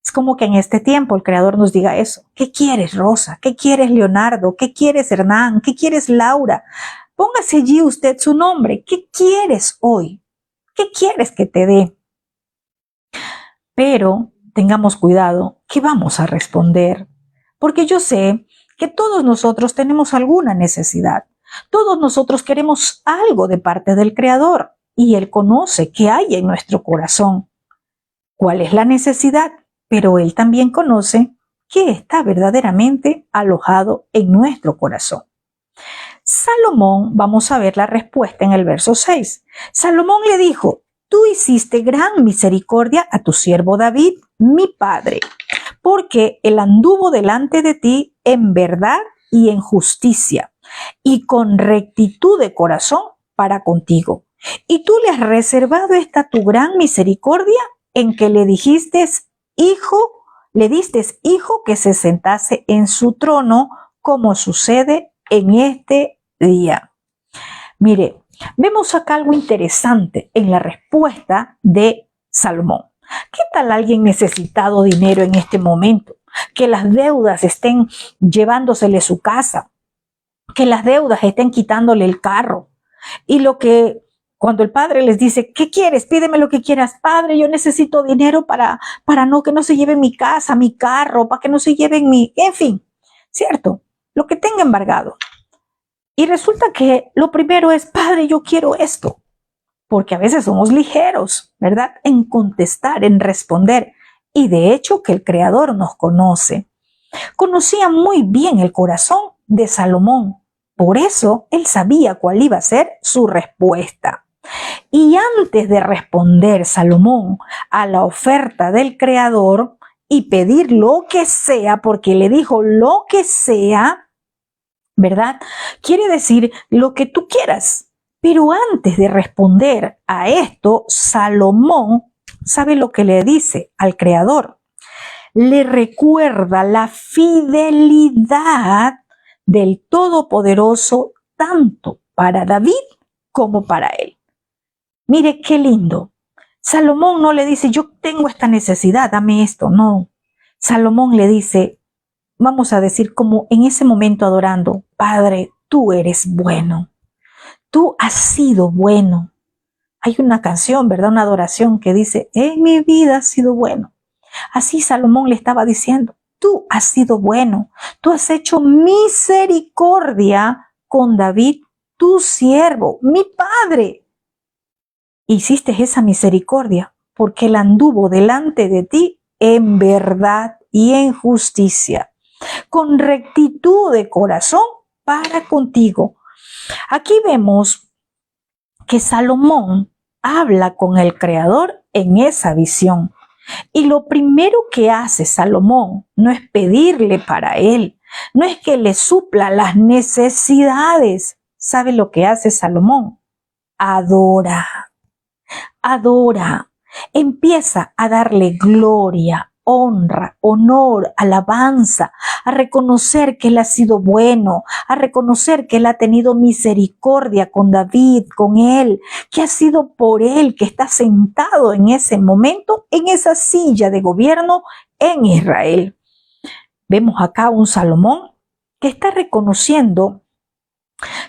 Es como que en este tiempo el Creador nos diga eso. ¿Qué quieres, Rosa? ¿Qué quieres, Leonardo? ¿Qué quieres, Hernán? ¿Qué quieres, Laura? Póngase allí usted su nombre. ¿Qué quieres hoy? ¿Qué quieres que te dé? Pero tengamos cuidado, ¿qué vamos a responder? Porque yo sé que todos nosotros tenemos alguna necesidad. Todos nosotros queremos algo de parte del Creador y Él conoce qué hay en nuestro corazón. ¿Cuál es la necesidad? Pero Él también conoce qué está verdaderamente alojado en nuestro corazón. Salomón, vamos a ver la respuesta en el verso 6. Salomón le dijo, tú hiciste gran misericordia a tu siervo David, mi padre, porque él anduvo delante de ti en verdad y en justicia, y con rectitud de corazón para contigo. Y tú le has reservado esta tu gran misericordia en que le dijiste, le diste hijo que se sentase en su trono, como sucede en este día. Mire, vemos acá algo interesante en la respuesta de Salomón. ¿Qué tal alguien necesitado dinero en este momento? Que las deudas estén llevándosele su casa, que las deudas estén quitándole el carro. Y cuando el padre les dice, ¿qué quieres? Pídeme lo que quieras. Padre, yo necesito dinero para que no se lleven mi casa, mi carro, para que no se lleven en fin, ¿cierto? Lo que tenga embargado. Y resulta que lo primero es, Padre, yo quiero esto. Porque a veces somos ligeros, ¿verdad? En contestar, en responder. Y de hecho que el Creador nos conoce. Conocía muy bien el corazón de Salomón. Por eso él sabía cuál iba a ser su respuesta. Y antes de responder Salomón a la oferta del Creador y pedir lo que sea, porque le dijo lo que sea, ¿verdad? Quiere decir lo que tú quieras. Pero antes de responder a esto, Salomón sabe lo que le dice al Creador. Le recuerda la fidelidad del Todopoderoso tanto para David como para él. Mire qué lindo. Salomón no le dice, yo tengo esta necesidad, dame esto. No. Salomón le dice, vamos a decir como en ese momento adorando, Padre, tú eres bueno. Tú has sido bueno. Hay una canción, ¿verdad? Una adoración que dice, en mi vida has sido bueno. Así Salomón le estaba diciendo, tú has sido bueno. Tú has hecho misericordia con David, tu siervo, mi padre. Hiciste esa misericordia porque él anduvo delante de ti en verdad y en justicia, con rectitud de corazón para contigo. Aquí vemos que Salomón habla con el Creador en esa visión. Y lo primero que hace Salomón no es pedirle para él, no es que le supla las necesidades. ¿Sabe lo que hace Salomón? Adora, adora, empieza a darle gloria, honra, honor, alabanza, a reconocer que él ha sido bueno, a reconocer que él ha tenido misericordia con David, con él, que ha sido por él que está sentado en ese momento en esa silla de gobierno en Israel. Vemos acá un Salomón que está reconociendo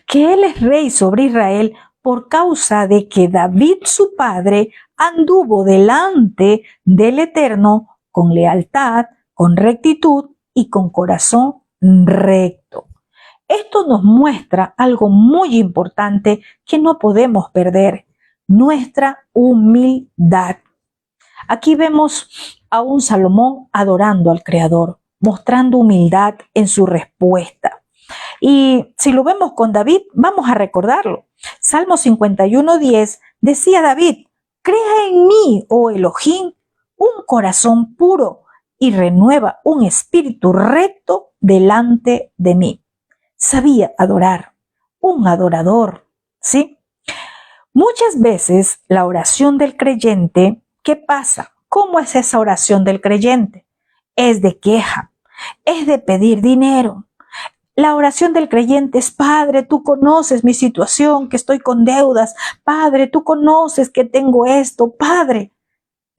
que él es rey sobre Israel por causa de que David, su padre, anduvo delante del Eterno con lealtad, con rectitud y con corazón recto. Esto nos muestra algo muy importante que no podemos perder, nuestra humildad. Aquí vemos a un Salomón adorando al Creador, mostrando humildad en su respuesta. Y si lo vemos con David, vamos a recordarlo. Salmo 51:10 decía David, crea en mí, oh Elohim, un corazón puro y renueva un espíritu recto delante de mí. Sabía adorar, un adorador, ¿sí? Muchas veces la oración del creyente, ¿qué pasa? ¿Cómo es esa oración del creyente? Es de queja, es de pedir dinero. La oración del creyente es, Padre, tú conoces mi situación, que estoy con deudas. Padre, tú conoces que tengo esto, Padre.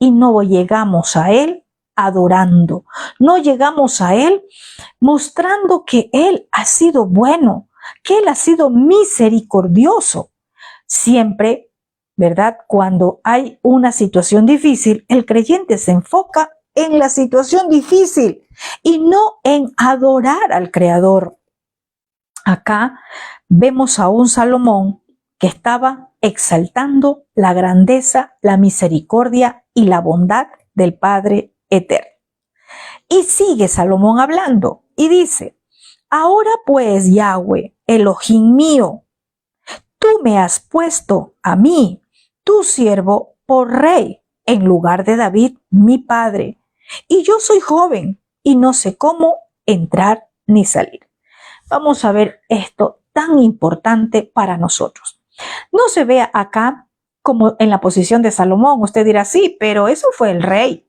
Y no llegamos a Él adorando. No llegamos a Él mostrando que Él ha sido bueno, que Él ha sido misericordioso. Siempre, ¿verdad? Cuando hay una situación difícil, el creyente se enfoca en la situación difícil y no en adorar al Creador. Acá vemos a un Salomón que estaba exaltando la grandeza, la misericordia y la bondad del Padre Eterno. Y sigue Salomón hablando y dice, ahora pues, Yahweh, Elohim mío, tú me has puesto a mí, tu siervo, por rey, en lugar de David, mi padre, y yo soy joven y no sé cómo entrar ni salir. Vamos a ver esto tan importante para nosotros. No se vea acá como en la posición de Salomón. Usted dirá, sí, pero eso fue el rey.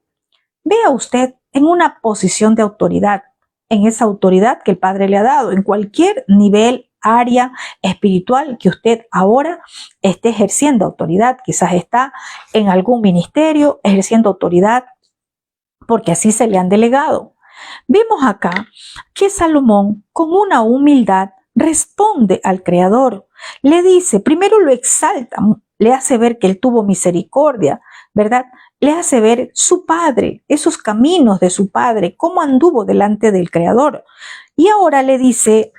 vea usted en una posición de autoridad, en esa autoridad que el Padre le ha dado, en cualquier nivel, área espiritual que usted ahora esté ejerciendo autoridad. Quizás está en algún ministerio ejerciendo autoridad porque así se le han delegado. Vemos acá que Salomón, con una humildad, responde al Creador. Le dice, primero lo exalta, le hace ver que él tuvo misericordia, ¿verdad? Le hace ver su padre, esos caminos de su padre, cómo anduvo delante del Creador. Y ahora le dice,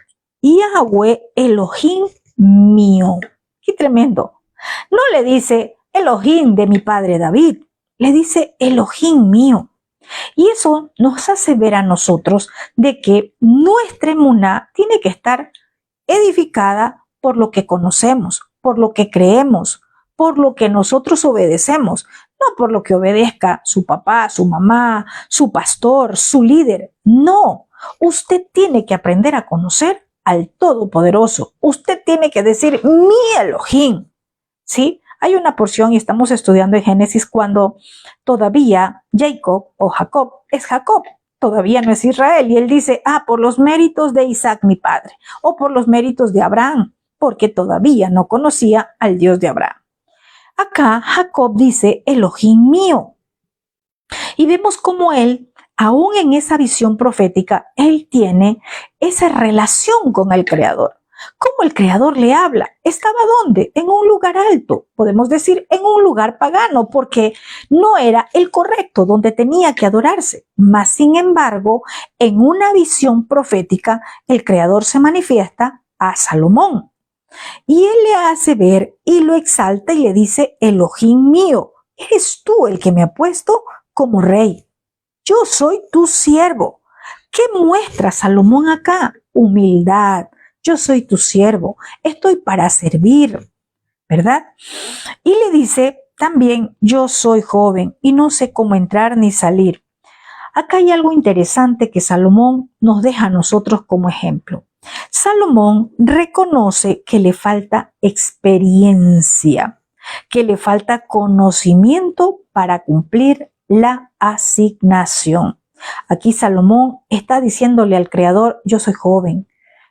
Yahweh Elohim mío. Qué tremendo. No le dice Elohim de mi padre David, le dice Elohim mío. Y eso nos hace ver a nosotros de que nuestra emuná tiene que estar edificada por lo que conocemos, por lo que creemos, por lo que nosotros obedecemos, no por lo que obedezca su papá, su mamá, su pastor, su líder. No, usted tiene que aprender a conocer al Todopoderoso. Usted tiene que decir mi Elohim, ¿sí? Hay una porción y estamos estudiando en Génesis cuando todavía Jacob o Jacob es Jacob, todavía no es Israel. Y él dice, por los méritos de Isaac mi padre, o por los méritos de Abraham, porque todavía no conocía al Dios de Abraham. Acá Jacob dice, Elohim mío. Y vemos cómo él, aún en esa visión profética, él tiene esa relación con el Creador. ¿Cómo el Creador le habla? ¿Estaba dónde? En un lugar alto, podemos decir en un lugar pagano, porque no era el correcto donde tenía que adorarse. Mas, sin embargo, en una visión profética, el Creador se manifiesta a Salomón. Y él le hace ver y lo exalta y le dice, Elohim mío, eres tú el que me ha puesto como rey. Yo soy tu siervo. ¿Qué muestra Salomón acá? Humildad. Yo soy tu siervo, estoy para servir, ¿verdad? Y le dice también, yo soy joven y no sé cómo entrar ni salir. Acá hay algo interesante que Salomón nos deja a nosotros como ejemplo. Salomón reconoce que le falta experiencia, que le falta conocimiento para cumplir la asignación. Aquí Salomón está diciéndole al Creador, yo soy joven.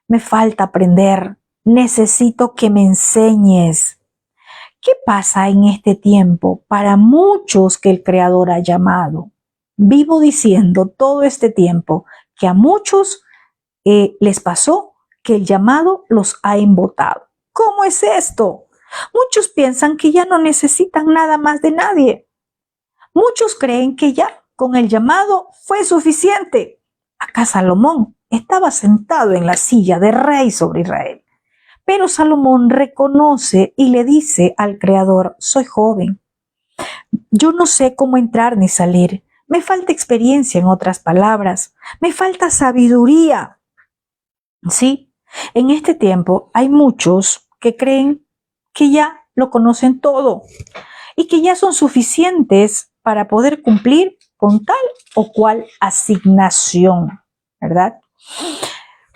Me falta aprender, necesito que me enseñes. ¿Qué pasa en este tiempo para muchos que el Creador ha llamado? Vivo diciendo todo este tiempo que a muchos les pasó que el llamado los ha embotado. ¿Cómo es esto? Muchos piensan que ya no necesitan nada más de nadie. Muchos creen que ya con el llamado fue suficiente. Acá Salomón estaba sentado en la silla de rey sobre Israel. Pero Salomón reconoce y le dice al Creador, soy joven. Yo no sé cómo entrar ni salir. Me falta experiencia, en otras palabras. Me falta sabiduría. Sí, en este tiempo hay muchos que creen que ya lo conocen todo y que ya son suficientes para poder cumplir con tal o cual asignación, ¿verdad?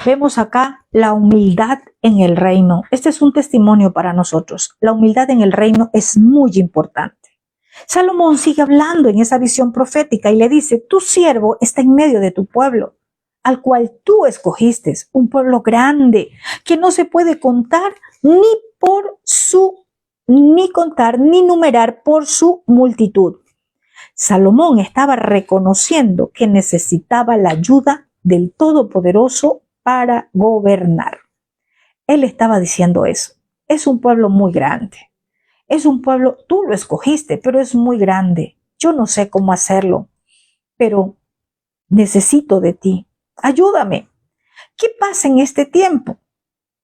Vemos acá la humildad en el reino. Este es un testimonio para nosotros. La humildad en el reino es muy importante. Salomón sigue hablando en esa visión profética y le dice, tu siervo está en medio de tu pueblo, al cual tú escogiste, un pueblo grande que no se puede contar ni contar ni numerar por su multitud. Salomón estaba reconociendo que necesitaba la ayuda del Todopoderoso para gobernar. Él estaba diciendo eso. Es un pueblo muy grande. Es un pueblo, tú lo escogiste, pero es muy grande. Yo no sé cómo hacerlo, pero necesito de ti. Ayúdame. ¿Qué pasa en este tiempo?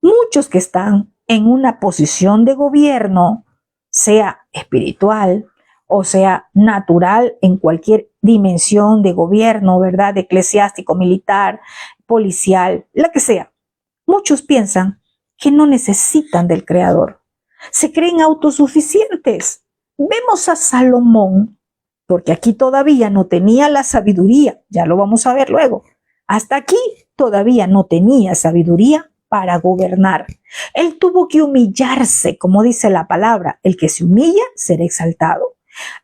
Muchos que están en una posición de gobierno, sea espiritual o sea natural en cualquier dimensión de gobierno, ¿verdad? Eclesiástico, militar, policial, la que sea. Muchos piensan que no necesitan del Creador. Se creen autosuficientes. Vemos a Salomón, porque aquí todavía no tenía la sabiduría, ya lo vamos a ver luego. Hasta aquí todavía no tenía sabiduría para gobernar. Él tuvo que humillarse, como dice la palabra, el que se humilla será exaltado.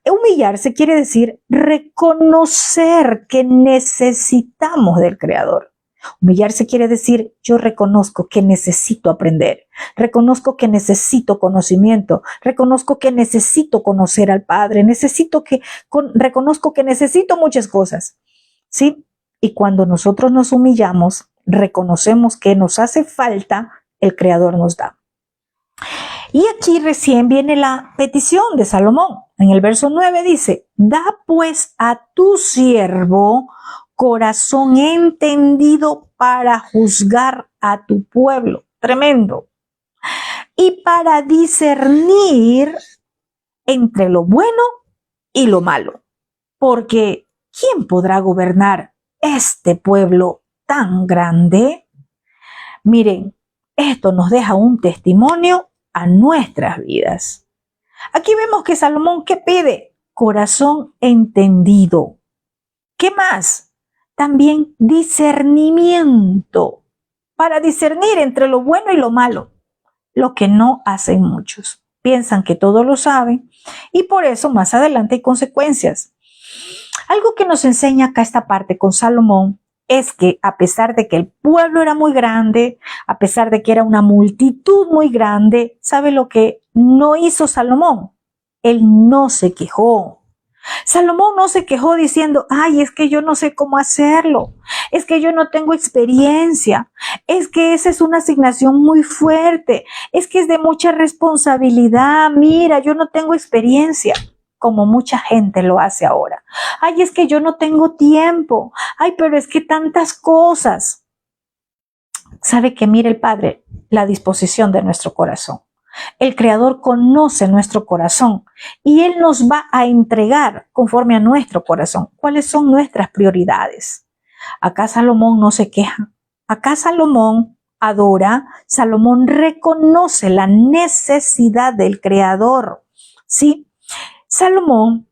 Humillarse quiere decir reconocer que necesitamos del Creador. Humillarse quiere decir yo reconozco que necesito aprender, reconozco que necesito conocimiento, reconozco que necesito conocer al Padre, reconozco que necesito muchas cosas, ¿sí? Y cuando nosotros nos humillamos, reconocemos que nos hace falta, el Creador nos da. Y aquí recién viene la petición de Salomón. En el verso 9 dice, da pues a tu siervo corazón entendido para juzgar a tu pueblo. Tremendo. Y para discernir entre lo bueno y lo malo. Porque ¿quién podrá gobernar este pueblo tan grande? Miren, esto nos deja un testimonio a nuestras vidas. Aquí vemos que Salomón, ¿qué pide? Corazón entendido. ¿Qué más? También discernimiento, para discernir entre lo bueno y lo malo, lo que no hacen muchos. Piensan que todo lo saben y por eso más adelante hay consecuencias. Algo que nos enseña acá esta parte con Salomón es que a pesar de que el pueblo era muy grande, a pesar de que era una multitud muy grande, ¿sabe lo que no hizo Salomón? Él no se quejó. Salomón no se quejó diciendo, ay, es que yo no sé cómo hacerlo, es que yo no tengo experiencia, es que esa es una asignación muy fuerte, es que es de mucha responsabilidad, mira, yo no tengo experiencia, como mucha gente lo hace ahora. Ay, es que yo no tengo tiempo, ay, pero es que tantas cosas. ¿Sabe que mire el Padre la disposición de nuestro corazón? El Creador conoce nuestro corazón y Él nos va a entregar conforme a nuestro corazón cuáles son nuestras prioridades. Acá Salomón no se queja. Acá Salomón adora, Salomón reconoce la necesidad del Creador. ¿Sí? Salomón,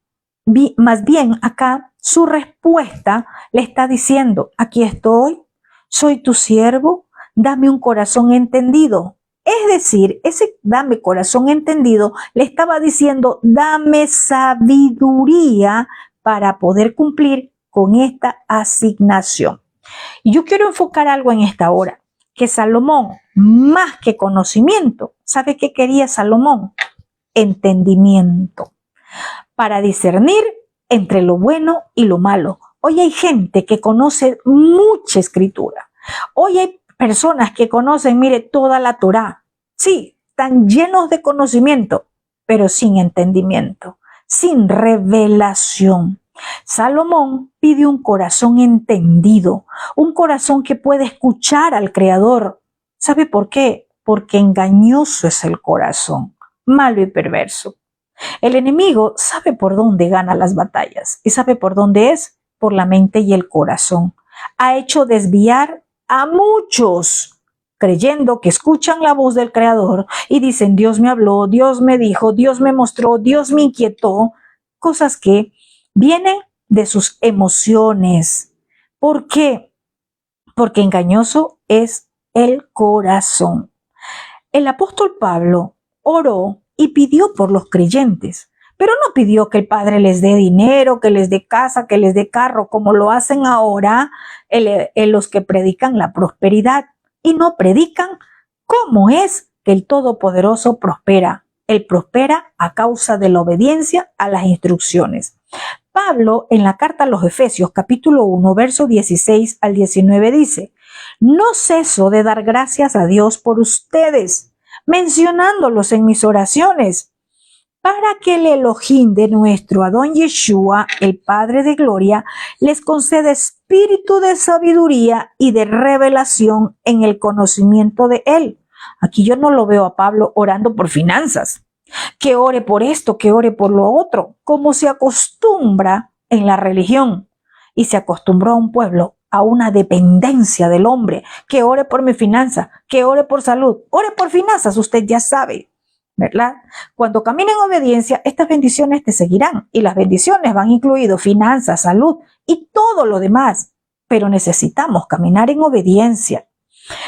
más bien acá, su respuesta le está diciendo, aquí estoy, soy tu siervo, dame un corazón entendido. Es decir, ese dame corazón entendido le estaba diciendo, dame sabiduría para poder cumplir con esta asignación. Y yo quiero enfocar algo en esta hora, que Salomón, más que conocimiento, ¿sabe qué quería Salomón? Entendimiento, para discernir entre lo bueno y lo malo. Hoy hay gente que conoce mucha escritura. Hoy hay personas que conocen, mire, toda la Torá. Sí, están llenos de conocimiento, pero sin entendimiento, sin revelación. Salomón pide un corazón entendido, un corazón que puede escuchar al Creador. ¿Sabe por qué? Porque engañoso es el corazón, malo y perverso. El enemigo sabe por dónde gana las batallas y sabe por dónde es, por la mente y el corazón. Ha hecho desviar a muchos, creyendo que escuchan la voz del Creador y dicen, Dios me habló, Dios me dijo, Dios me mostró, Dios me inquietó, cosas que vienen de sus emociones. ¿Por qué? Porque engañoso es el corazón. El apóstol Pablo oró y pidió por los creyentes, pero no pidió que el Padre les dé dinero, que les dé casa, que les dé carro, como lo hacen ahora los que predican la prosperidad y no predican cómo es que el Todopoderoso prospera. Él prospera a causa de la obediencia a las instrucciones. Pablo, en la carta a los Efesios, capítulo 1, verso 16 al 19, dice, no ceso de dar gracias a Dios por ustedes, mencionándolos en mis oraciones, para que el Elohim de nuestro Adón Yeshua, el Padre de Gloria, les conceda espíritu de sabiduría y de revelación en el conocimiento de Él. Aquí yo no lo veo a Pablo orando por finanzas, que ore por esto, que ore por lo otro, como se acostumbra en la religión. Y se acostumbró a un pueblo a una dependencia del hombre, que ore por mi finanza, que ore por salud, ore por finanzas, usted ya sabe, ¿verdad? Cuando camina en obediencia, estas bendiciones te seguirán y las bendiciones van incluidos finanzas, salud y todo lo demás, pero necesitamos caminar en obediencia.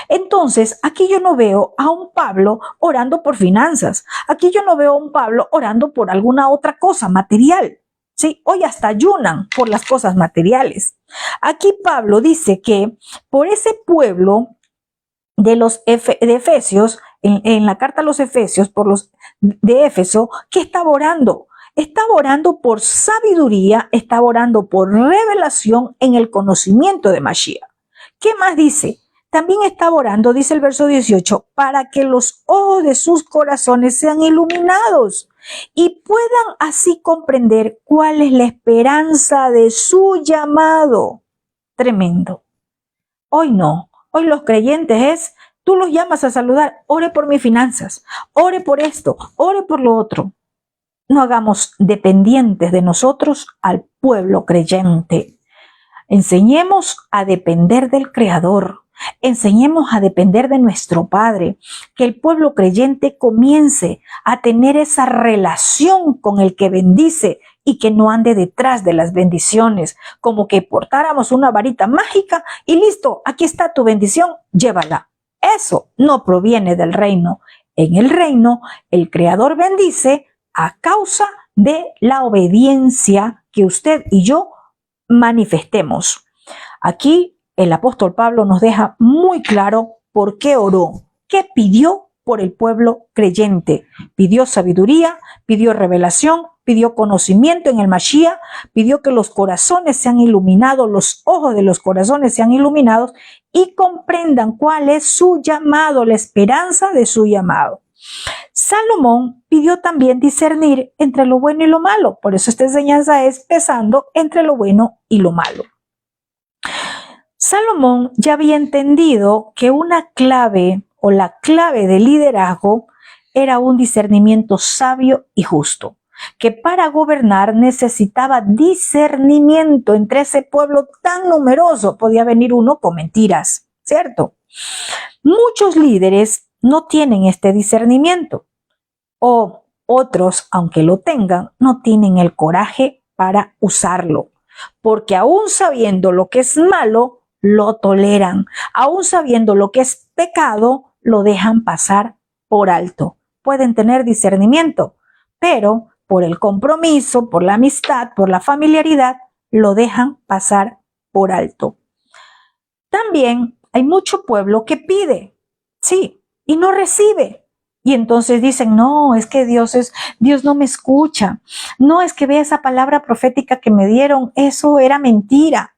Entonces, aquí yo no veo a un Pablo orando por finanzas. Aquí yo no veo a un Pablo orando por alguna otra cosa material. Sí, hoy hasta ayunan por las cosas materiales. Aquí Pablo dice que por ese pueblo de Efesios, en la carta a los Efesios, por los de Éfeso, que estaba orando. Estaba orando por sabiduría, estaba orando por revelación en el conocimiento de Mashiach. ¿Qué más dice? También estaba orando, dice el verso 18, para que los ojos de sus corazones sean iluminados y puedan así comprender cuál es la esperanza de su llamado. Tremendo. Hoy no. Hoy los creyentes es, tú los llamas a saludar, ore por mis finanzas, ore por esto, ore por lo otro. No hagamos dependientes de nosotros al pueblo creyente. Enseñemos a depender del Creador. Enseñemos a depender de nuestro Padre. Que el pueblo creyente comience a tener esa relación con el que bendice y que no ande detrás de las bendiciones, como que portáramos una varita mágica y listo, aquí está tu bendición, llévala. Eso no proviene del reino. En el reino, el Creador bendice a causa de la obediencia que usted y yo manifestemos. Aquí el apóstol Pablo nos deja muy claro por qué oró, qué pidió por el pueblo creyente. Pidió sabiduría, pidió revelación, pidió conocimiento en el Mashiach, pidió que los corazones sean iluminados, los ojos de los corazones sean iluminados y comprendan cuál es su llamado, la esperanza de su llamado. Salomón pidió también discernir entre lo bueno y lo malo. Por eso esta enseñanza es pesando entre lo bueno y lo malo. Salomón ya había entendido que una clave o la clave del liderazgo era un discernimiento sabio y justo, que para gobernar necesitaba discernimiento entre ese pueblo tan numeroso. Podía venir uno con mentiras, ¿cierto? Muchos líderes no tienen este discernimiento, o otros, aunque lo tengan, no tienen el coraje para usarlo, porque aún sabiendo lo que es malo, lo toleran, aún sabiendo lo que es pecado, lo dejan pasar por alto. Pueden tener discernimiento, pero por el compromiso, por la amistad, por la familiaridad, lo dejan pasar por alto. También hay mucho pueblo que pide, sí, y no recibe. Y entonces dicen, no, es que Dios no me escucha. No, es que vea esa palabra profética que me dieron, eso era mentira.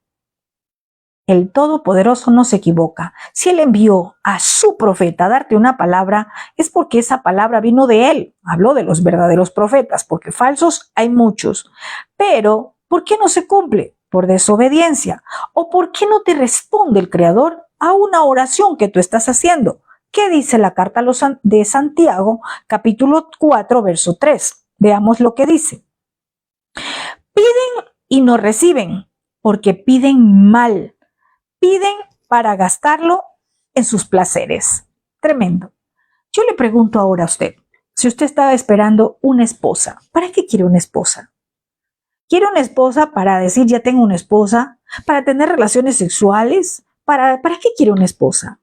El Todopoderoso no se equivoca. Si Él envió a su profeta a darte una palabra, es porque esa palabra vino de Él. Habló de los verdaderos profetas, porque falsos hay muchos. Pero, ¿por qué no se cumple? Por desobediencia. ¿O por qué no te responde el Creador a una oración que tú estás haciendo? ¿Qué dice la carta de Santiago, capítulo 4, verso 3? Veamos lo que dice. Piden y no reciben, porque piden mal. Piden para gastarlo en sus placeres. Tremendo. Yo le pregunto ahora a usted, si usted estaba esperando una esposa, ¿para qué quiere una esposa? ¿Quiere una esposa para decir ya tengo una esposa? ¿Para tener relaciones sexuales? ¿Para qué quiere una esposa?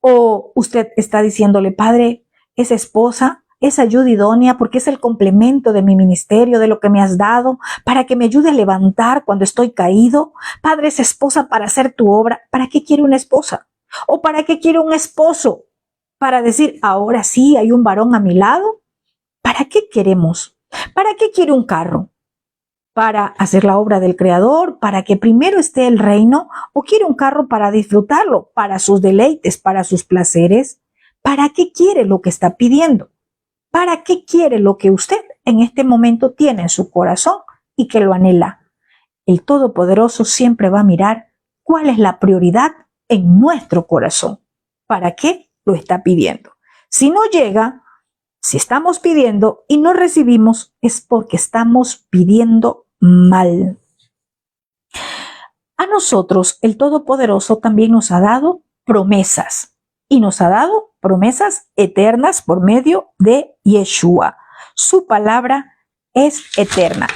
¿O usted está diciéndole, Padre, esa esposa es ayuda idónea porque es el complemento de mi ministerio, de lo que me has dado, para que me ayude a levantar cuando estoy caído? Padre, es esposa para hacer tu obra. ¿Para qué quiere una esposa? ¿O para qué quiere un esposo? ¿Para decir, ahora sí hay un varón a mi lado? ¿Para qué queremos? ¿Para qué quiere un carro? ¿Para hacer la obra del Creador? ¿Para que primero esté el reino? ¿O quiere un carro para disfrutarlo? ¿Para sus deleites? ¿Para sus placeres? ¿Para qué quiere lo que está pidiendo? ¿Para qué quiere lo que usted en este momento tiene en su corazón y que lo anhela? El Todopoderoso siempre va a mirar cuál es la prioridad en nuestro corazón. ¿Para qué lo está pidiendo? Si no llega, si estamos pidiendo y no recibimos, es porque estamos pidiendo mal. A nosotros, el Todopoderoso también nos ha dado promesas. Y nos ha dado promesas eternas por medio de Yeshua. Su palabra es eterna.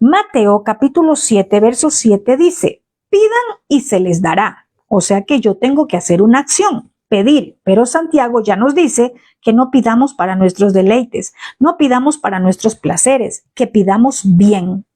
Mateo capítulo 7, verso 7 dice, pidan y se les dará. O sea que yo tengo que hacer una acción, pedir. Pero Santiago ya nos dice que no pidamos para nuestros deleites, no pidamos para nuestros placeres, que pidamos bien.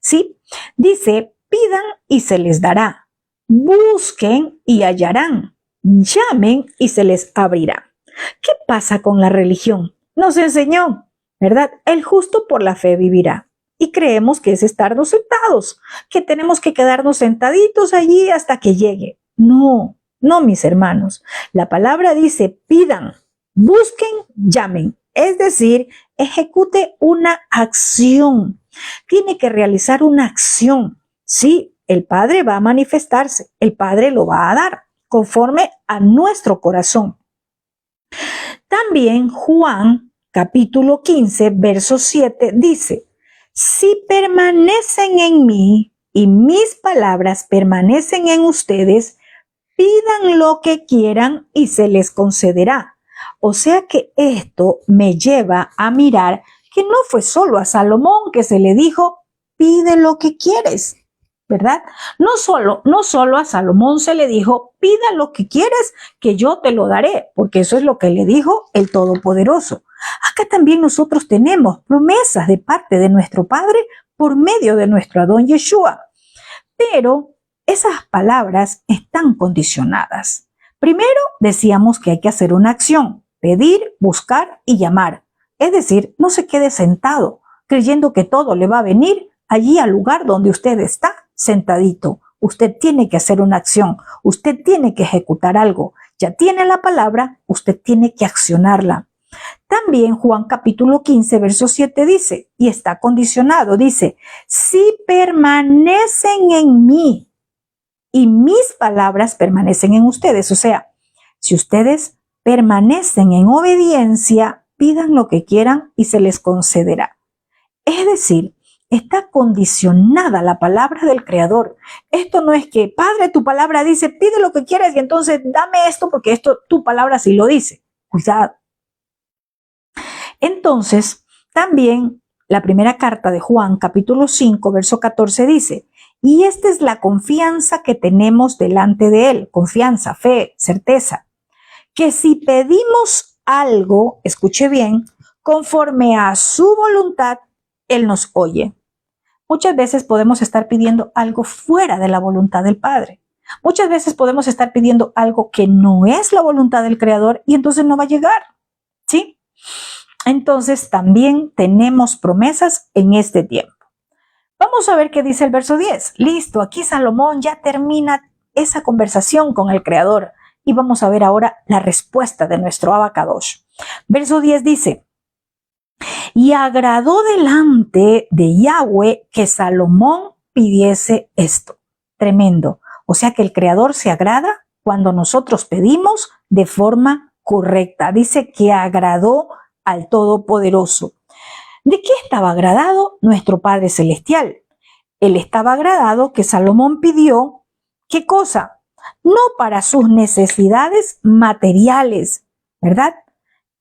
¿Sí? Dice, pidan y se les dará. Busquen y hallarán. Llamen y se les abrirá. ¿Qué pasa con la religión? Nos enseñó, ¿verdad? El justo por la fe vivirá. Y creemos que es estarnos sentados, que tenemos que quedarnos sentaditos allí hasta que llegue. No, no, mis hermanos. La palabra dice, pidan, busquen, llamen. Es decir, ejecute una acción. Tiene que realizar una acción. Sí, el Padre va a manifestarse, el Padre lo va a dar conforme a nuestro corazón. También Juan, capítulo 15, verso 7, dice, si permanecen en mí y mis palabras permanecen en ustedes, pidan lo que quieran y se les concederá. O sea que esto me lleva a mirar que no fue solo a Salomón que se le dijo, pide lo que quieres, ¿verdad? No solo a Salomón se le dijo, pida lo que quieres que yo te lo daré, porque eso es lo que le dijo el Todopoderoso. Acá también nosotros tenemos promesas de parte de nuestro Padre por medio de nuestro Adón Yeshua. Pero esas palabras están condicionadas. Primero decíamos que hay que hacer una acción, pedir, buscar y llamar. Es decir, no se quede sentado creyendo que todo le va a venir allí al lugar donde usted está sentadito. Usted tiene que hacer una acción, usted tiene que ejecutar algo. Ya tiene la palabra, usted tiene que accionarla. También Juan capítulo 15, verso 7 dice, y está condicionado, dice, si permanecen en mí y mis palabras permanecen en ustedes. O sea, si ustedes permanecen en obediencia, pidan lo que quieran y se les concederá. Es decir, está condicionada la palabra del Creador. Esto no es que, Padre, tu palabra dice, pide lo que quieras y entonces dame esto porque esto tu palabra sí lo dice. Cuidado. Entonces, también la primera carta de Juan, capítulo 5, verso 14 dice, y esta es la confianza que tenemos delante de Él, confianza, fe, certeza, que si pedimos algo, escuche bien, conforme a su voluntad, Él nos oye. Muchas veces podemos estar pidiendo algo fuera de la voluntad del Padre. Muchas veces podemos estar pidiendo algo que no es la voluntad del Creador y entonces no va a llegar, ¿sí? Entonces también tenemos promesas en este tiempo. Vamos a ver qué dice el verso 10. Listo, aquí Salomón ya termina esa conversación con el Creador y vamos a ver ahora la respuesta de nuestro Abacadosh. Verso 10 dice, y agradó delante de Yahweh que Salomón pidiese esto. Tremendo. O sea que el Creador se agrada cuando nosotros pedimos de forma correcta. Dice que agradó al Todopoderoso. ¿De qué estaba agradado nuestro Padre Celestial? Él estaba agradado que Salomón pidió, ¿qué cosa? No para sus necesidades materiales, ¿verdad?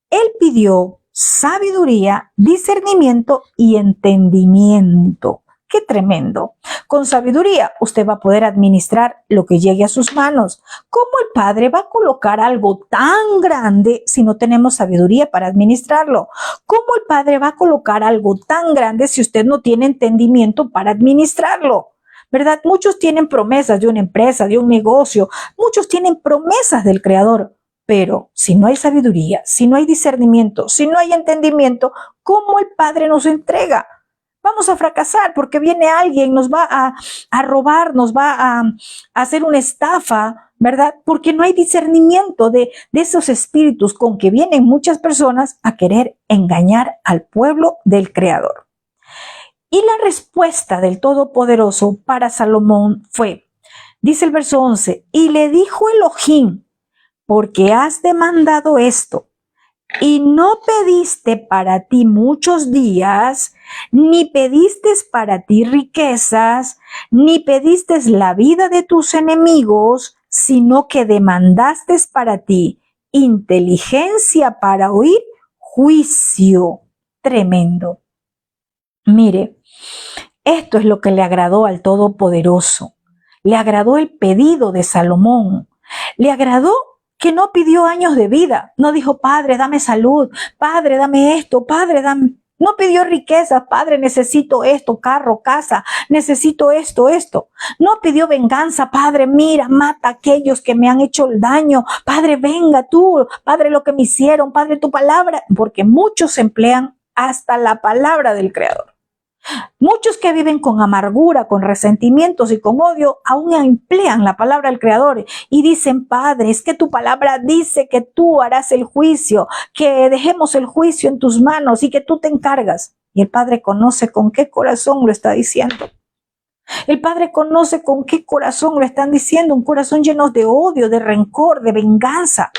Él pidió sabiduría, discernimiento y entendimiento. ¡Qué tremendo! Con sabiduría usted va a poder administrar lo que llegue a sus manos. ¿Cómo el Padre va a colocar algo tan grande si no tenemos sabiduría para administrarlo? ¿Cómo el Padre va a colocar algo tan grande si usted no tiene entendimiento para administrarlo? ¿Verdad? Muchos tienen promesas de una empresa, de un negocio. Muchos tienen promesas del Creador. Pero si no hay sabiduría, si no hay discernimiento, si no hay entendimiento, ¿cómo el Padre nos entrega? Vamos a fracasar porque viene alguien, nos va a robar, nos va a hacer una estafa, ¿verdad? Porque no hay discernimiento de esos espíritus con que vienen muchas personas a querer engañar al pueblo del Creador. Y la respuesta del Todopoderoso para Salomón fue, dice el verso 11, y le dijo Elohim, porque has demandado esto, y no pediste para ti muchos días, ni pediste para ti riquezas, ni pediste la vida de tus enemigos, sino que demandaste para ti inteligencia para oír juicio. Tremendo. Mire, esto es lo que le agradó al Todopoderoso. Le agradó el pedido de Salomón. Le agradó que no pidió años de vida. No dijo, Padre, dame salud. Padre, dame esto. Padre, dame... No pidió riquezas. Padre, necesito esto, carro, casa. Necesito esto, esto. No pidió venganza. Padre, mira, mata a aquellos que me han hecho el daño. Padre, venga tú. Padre, lo que me hicieron. Padre, tu palabra. Porque muchos emplean hasta la palabra del Creador. Muchos que viven con amargura, con resentimientos y con odio, aún emplean la palabra del Creador y dicen, Padre, es que tu palabra dice que tú harás el juicio, que dejemos el juicio en tus manos y que tú te encargas. Y el Padre conoce con qué corazón lo está diciendo. El Padre conoce con qué corazón lo están diciendo, un corazón lleno de odio, de rencor, de venganza.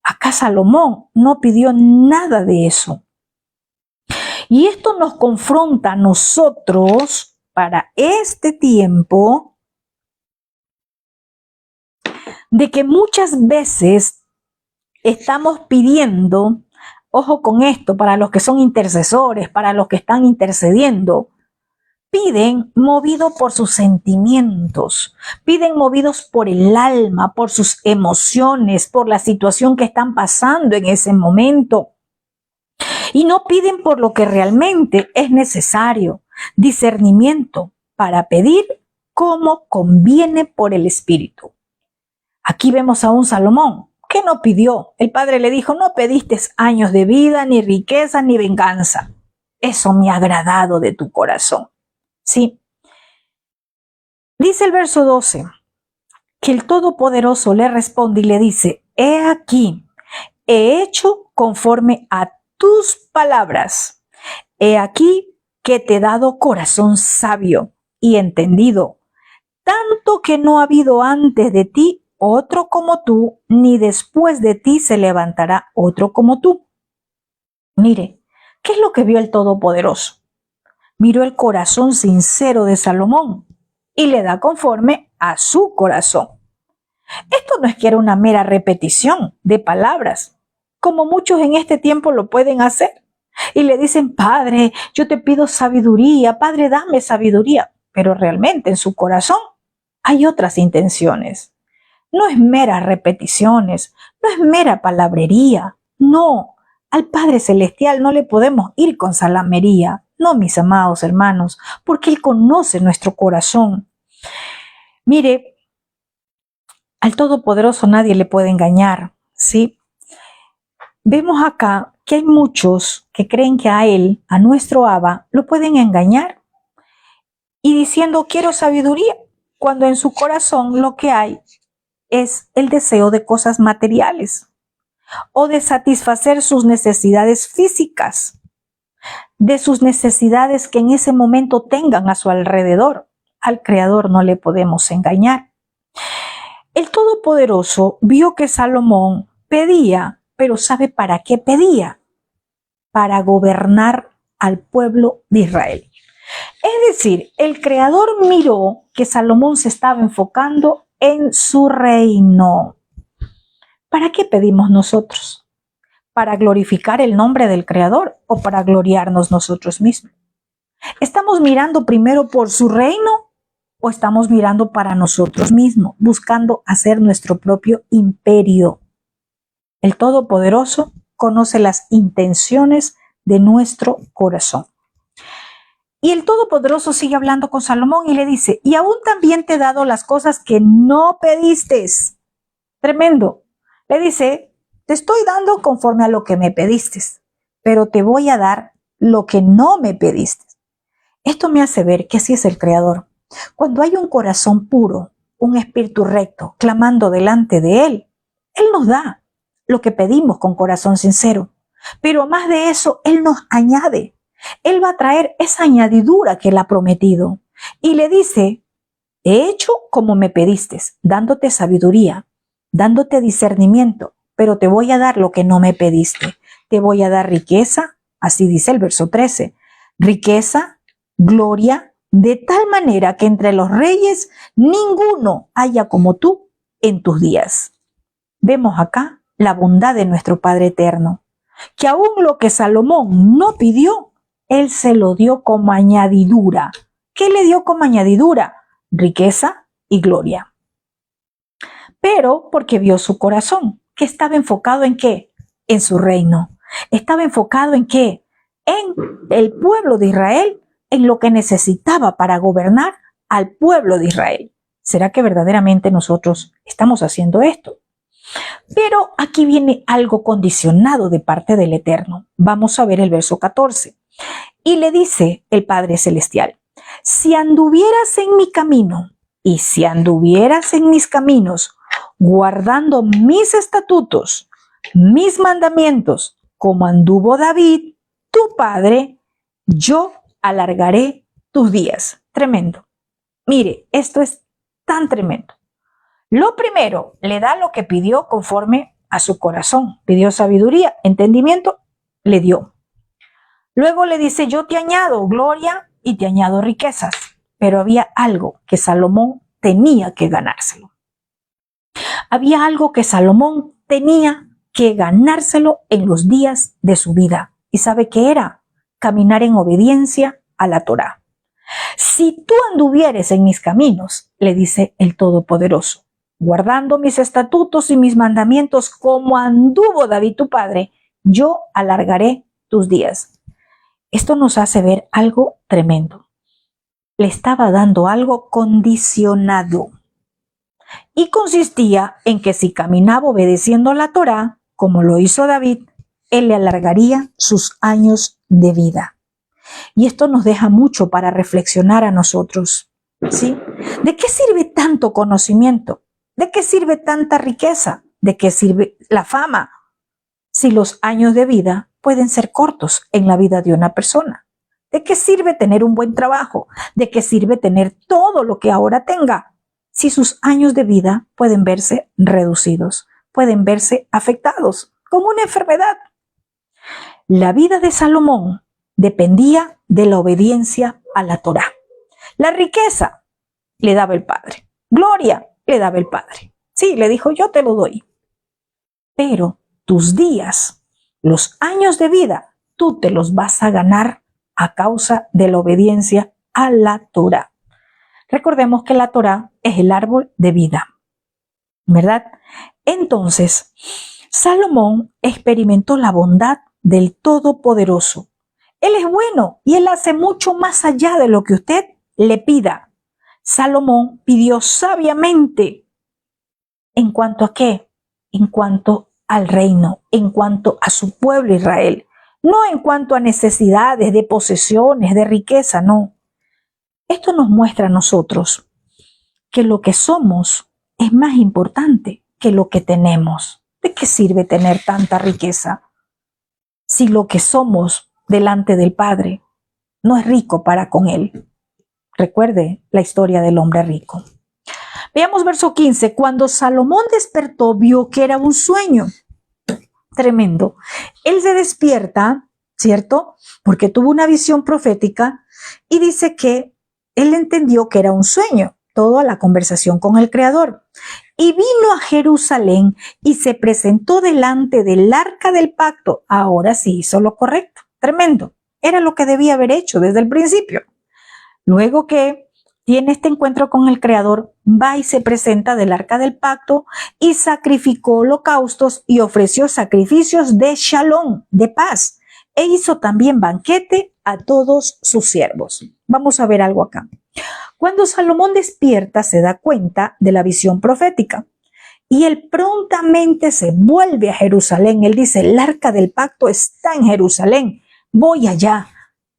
Acá Salomón no pidió nada de eso. Y esto nos confronta a nosotros para este tiempo de que muchas veces estamos pidiendo, ojo con esto, para los que son intercesores, para los que están intercediendo, piden movido por sus sentimientos, piden movidos por el alma, por sus emociones, por la situación que están pasando en ese momento. Y no piden por lo que realmente es necesario, discernimiento para pedir como conviene por el Espíritu. Aquí vemos a un Salomón que no pidió. El Padre le dijo, no pediste años de vida, ni riqueza, ni venganza. Eso me ha agradado de tu corazón. Sí. Dice el verso 12, que el Todopoderoso le responde y le dice, he aquí, he hecho conforme a tus palabras. He aquí que te he dado corazón sabio y entendido, tanto que no ha habido antes de ti otro como tú, ni después de ti se levantará otro como tú. Mire, ¿qué es lo que vio el Todopoderoso? Miró el corazón sincero de Salomón y le da conforme a su corazón. Esto no es que era una mera repetición de palabras, como muchos en este tiempo lo pueden hacer. Y le dicen, Padre, yo te pido sabiduría, Padre, dame sabiduría. Pero realmente en su corazón hay otras intenciones. No es meras repeticiones, no es mera palabrería. No, al Padre Celestial no le podemos ir con salamería. No, mis amados hermanos, porque Él conoce nuestro corazón. Mire, al Todopoderoso nadie le puede engañar, ¿sí? Vemos acá que hay muchos que creen que a Él, a nuestro Abba, lo pueden engañar y diciendo quiero sabiduría, cuando en su corazón lo que hay es el deseo de cosas materiales o de satisfacer sus necesidades físicas, de sus necesidades que en ese momento tengan a su alrededor. Al Creador no le podemos engañar. El Todopoderoso vio que Salomón pedía, pero ¿sabe para qué pedía? Para gobernar al pueblo de Israel. Es decir, el Creador miró que Salomón se estaba enfocando en su reino. ¿Para qué pedimos nosotros? ¿Para glorificar el nombre del Creador o para gloriarnos nosotros mismos? ¿Estamos mirando primero por su reino o estamos mirando para nosotros mismos, buscando hacer nuestro propio imperio? El Todopoderoso conoce las intenciones de nuestro corazón. Y el Todopoderoso sigue hablando con Salomón y le dice, y aún también te he dado las cosas que no pediste. Tremendo. Le dice, te estoy dando conforme a lo que me pediste, pero te voy a dar lo que no me pediste. Esto me hace ver que así es el Creador. Cuando hay un corazón puro, un espíritu recto, clamando delante de Él, Él nos da lo que pedimos con corazón sincero. Pero más de eso, Él nos añade. Él va a traer esa añadidura que Él ha prometido. Y le dice, he hecho como me pediste, dándote sabiduría, dándote discernimiento, pero te voy a dar lo que no me pediste. Te voy a dar riqueza, así dice el verso 13, riqueza, gloria, de tal manera que entre los reyes ninguno haya como tú en tus días. Vemos acá la bondad de nuestro Padre Eterno, que aún lo que Salomón no pidió, Él se lo dio como añadidura. ¿Qué le dio como añadidura? Riqueza y gloria. Pero porque vio su corazón, que estaba enfocado ¿en qué? En su reino. Estaba enfocado ¿en qué? En el pueblo de Israel, en lo que necesitaba para gobernar al pueblo de Israel. ¿Será que verdaderamente nosotros estamos haciendo esto? Pero aquí viene algo condicionado de parte del Eterno. Vamos a ver el verso 14. Y le dice el Padre Celestial: si anduvieras en mi camino y si anduvieras en mis caminos, guardando mis estatutos, mis mandamientos, como anduvo David, tu padre, yo alargaré tus días. Tremendo. Mire, esto es tan tremendo. Lo primero, le da lo que pidió conforme a su corazón. Pidió sabiduría, entendimiento, le dio. Luego le dice: yo te añado gloria y te añado riquezas. Pero había algo que Salomón tenía que ganárselo. Había algo que Salomón tenía que ganárselo en los días de su vida. ¿Y sabe qué era? Caminar en obediencia a la Torá. Si tú anduvieres en mis caminos, le dice el Todopoderoso, guardando mis estatutos y mis mandamientos como anduvo David tu padre, yo alargaré tus días. Esto nos hace ver algo tremendo. Le estaba dando algo condicionado. Y consistía en que si caminaba obedeciendo la Torá, como lo hizo David, él le alargaría sus años de vida. Y esto nos deja mucho para reflexionar a nosotros, ¿sí? ¿De qué sirve tanto conocimiento? ¿De qué sirve tanta riqueza? ¿De qué sirve la fama? Si los años de vida pueden ser cortos en la vida de una persona. ¿De qué sirve tener un buen trabajo? ¿De qué sirve tener todo lo que ahora tenga? Si sus años de vida pueden verse reducidos, pueden verse afectados con una enfermedad. La vida de Salomón dependía de la obediencia a la Torá. La riqueza le daba el Padre. Gloria le daba el Padre. Sí, le dijo: yo te lo doy. Pero tus días, los años de vida, tú te los vas a ganar a causa de la obediencia a la Torá. Recordemos que la Torá es el árbol de vida, ¿verdad? Entonces, Salomón experimentó la bondad del Todopoderoso. Él es bueno y él hace mucho más allá de lo que usted le pida. Salomón pidió sabiamente. ¿En cuanto a qué? En cuanto al reino, en cuanto a su pueblo Israel. No en cuanto a necesidades de posesiones, de riqueza, no. Esto nos muestra a nosotros que lo que somos es más importante que lo que tenemos. ¿De qué sirve tener tanta riqueza si lo que somos delante del Padre no es rico para con Él? Recuerde la historia del hombre rico. Veamos verso 15. Cuando Salomón despertó, vio que era un sueño. Tremendo. Él se despierta, ¿cierto? Porque tuvo una visión profética y dice que él entendió que era un sueño, toda la conversación con el Creador. Y vino a Jerusalén y se presentó delante del arca del pacto. Ahora sí hizo lo correcto. Tremendo. Era lo que debía haber hecho desde el principio. Luego que tiene este encuentro con el Creador, va y se presenta del arca del pacto y sacrificó holocaustos y ofreció sacrificios de shalom, de paz, e hizo también banquete a todos sus siervos. Vamos a ver algo acá. Cuando Salomón despierta, se da cuenta de la visión profética y él prontamente se vuelve a Jerusalén. Él dice: el arca del pacto está en Jerusalén, voy allá,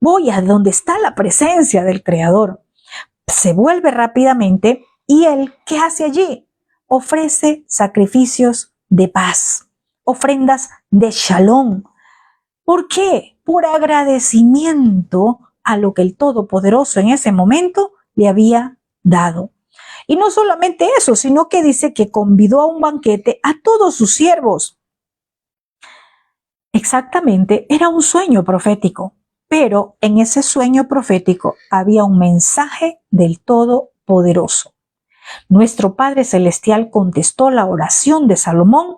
voy a donde está la presencia del Creador. Se vuelve rápidamente y él, ¿qué hace allí? Ofrece sacrificios de paz, ofrendas de shalom. ¿Por qué? Por agradecimiento a lo que el Todopoderoso en ese momento le había dado. Y no solamente eso, sino que dice que convidó a un banquete a todos sus siervos. Exactamente, era un sueño profético. Pero en ese sueño profético había un mensaje del Todopoderoso. Nuestro Padre Celestial contestó la oración de Salomón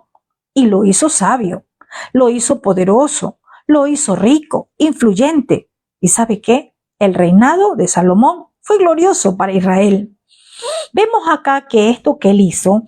y lo hizo sabio, lo hizo poderoso, lo hizo rico, influyente. ¿Y sabe qué? El reinado de Salomón fue glorioso para Israel. Vemos acá que esto que él hizo,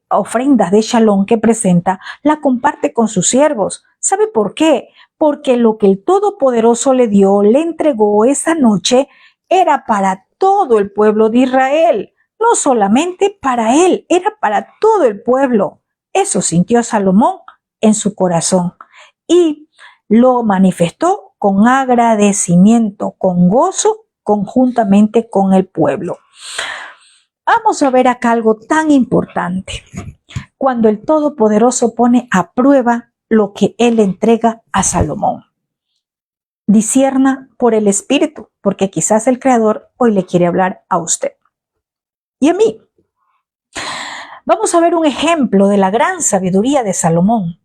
ofrendas de Shalom que presenta, la comparte con sus siervos. ¿Sabe por qué? Porque lo que el Todopoderoso le dio, le entregó esa noche, era para todo el pueblo de Israel. No solamente para él, era para todo el pueblo. Eso sintió Salomón en su corazón y lo manifestó con agradecimiento, con gozo, conjuntamente con el pueblo. Vamos a ver acá algo tan importante. Cuando el Todopoderoso pone a prueba lo que él entrega a Salomón. Discierna por el Espíritu, porque quizás el Creador hoy le quiere hablar a usted y a mí. Vamos a ver un ejemplo de la gran sabiduría de Salomón.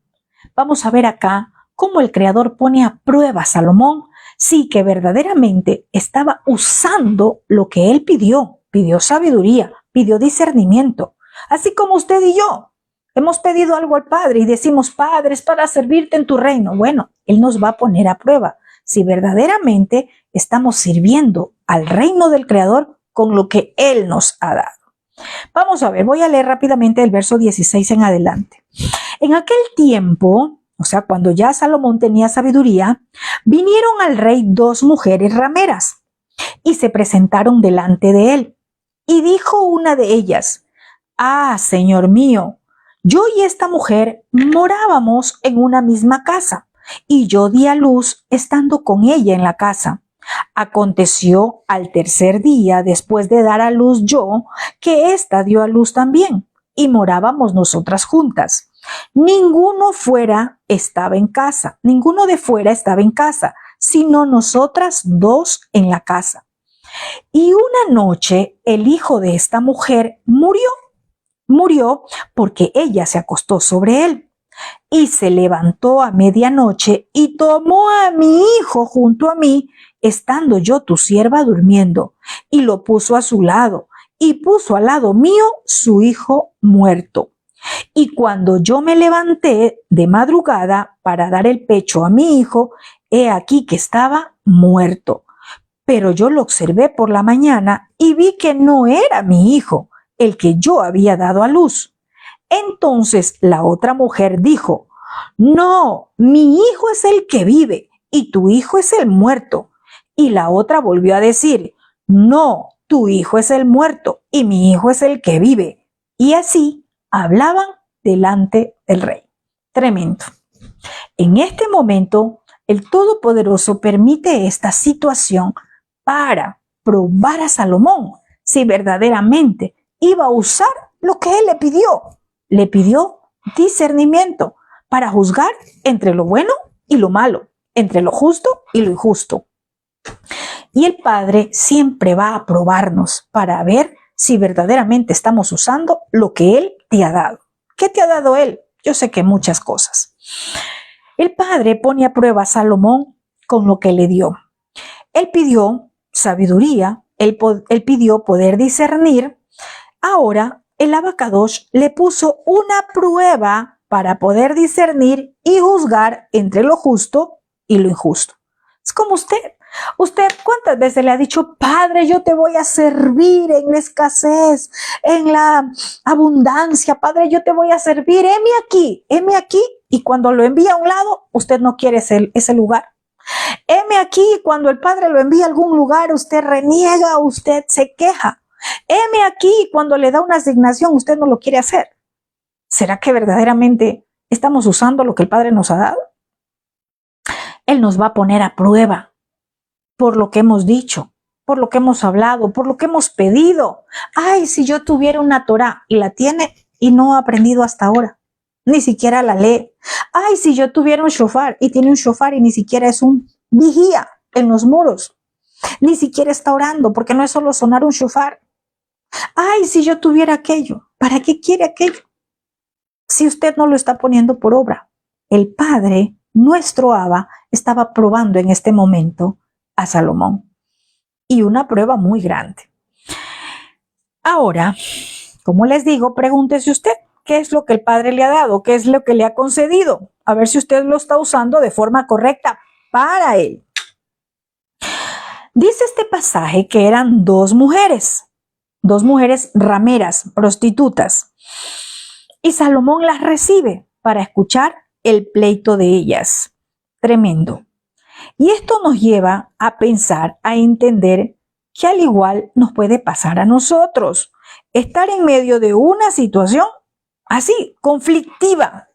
Vamos a ver acá cómo el Creador pone a prueba a Salomón, sí que verdaderamente estaba usando lo que él pidió. Pidió sabiduría, pidió discernimiento, así como usted y yo. Hemos pedido algo al Padre y decimos, Padre, es para servirte en tu reino. Bueno, Él nos va a poner a prueba si verdaderamente estamos sirviendo al reino del Creador con lo que Él nos ha dado. Vamos a ver, voy a leer rápidamente el verso 16 en adelante. En aquel tiempo, o sea, cuando ya Salomón tenía sabiduría, vinieron al rey dos mujeres rameras y se presentaron delante de él. Y dijo una de ellas, ah, señor mío, yo y esta mujer morábamos en una misma casa, y yo di a luz estando con ella en la casa. Aconteció al tercer día, después de dar a luz yo, que ésta dio a luz también, y morábamos nosotras juntas. Ninguno de fuera estaba en casa, sino nosotras dos en la casa. Y una noche el hijo de esta mujer murió porque ella se acostó sobre él. Y se levantó a medianoche y tomó a mi hijo junto a mí, estando yo tu sierva durmiendo, y lo puso a su lado, y puso al lado mío su hijo muerto. Y cuando yo me levanté de madrugada para dar el pecho a mi hijo, he aquí que estaba muerto. Pero yo lo observé por la mañana y vi que no era mi hijo, el que yo había dado a luz. Entonces la otra mujer dijo, no, mi hijo es el que vive y tu hijo es el muerto. Y la otra volvió a decir, no, tu hijo es el muerto y mi hijo es el que vive. Y así hablaban delante del rey. Tremendo. En este momento, el Todopoderoso permite esta situación para probar a Salomón si verdaderamente iba a usar lo que él le pidió. Le pidió discernimiento para juzgar entre lo bueno y lo malo, entre lo justo y lo injusto. Y el Padre siempre va a probarnos para ver si verdaderamente estamos usando lo que Él te ha dado. ¿Qué te ha dado Él? Yo sé que muchas cosas. El Padre pone a prueba a Salomón con lo que le dio. Él pidió sabiduría, él pidió poder discernir. Ahora el Abacadosh le puso una prueba para poder discernir y juzgar entre lo justo y lo injusto. Es como usted. Usted, ¿cuántas veces le ha dicho, Padre, yo te voy a servir en la escasez, en la abundancia? Padre, yo te voy a servir, heme aquí. Y cuando lo envía a un lado, usted no quiere ese lugar. Heme aquí, cuando el Padre lo envía a algún lugar, usted reniega, usted se queja. Heme aquí, cuando le da una asignación, usted no lo quiere hacer. ¿Será que verdaderamente estamos usando lo que el Padre nos ha dado? Él nos va a poner a prueba por lo que hemos dicho, por lo que hemos hablado, por lo que hemos pedido. Ay, si yo tuviera una Torá y la tiene y no ha aprendido hasta ahora, ni siquiera la lee. Ay, si yo tuviera un shofar y tiene un shofar y ni siquiera es un vigía en los muros, ni siquiera está orando, porque no es solo sonar un shofar. Ay, si yo tuviera aquello, ¿para qué quiere aquello? Si usted no lo está poniendo por obra. El Padre, nuestro Abba, estaba probando en este momento a Salomón. Y una prueba muy grande. Ahora, como les digo, pregúntese usted, ¿qué es lo que el Padre le ha dado? ¿Qué es lo que le ha concedido? A ver si usted lo está usando de forma correcta para él. Dice este pasaje que eran dos mujeres. 2 mujeres rameras, prostitutas. Y Salomón las recibe para escuchar el pleito de ellas. Tremendo. Y esto nos lleva a pensar, a entender que al igual nos puede pasar a nosotros. Estar en medio de una situación así, conflictiva,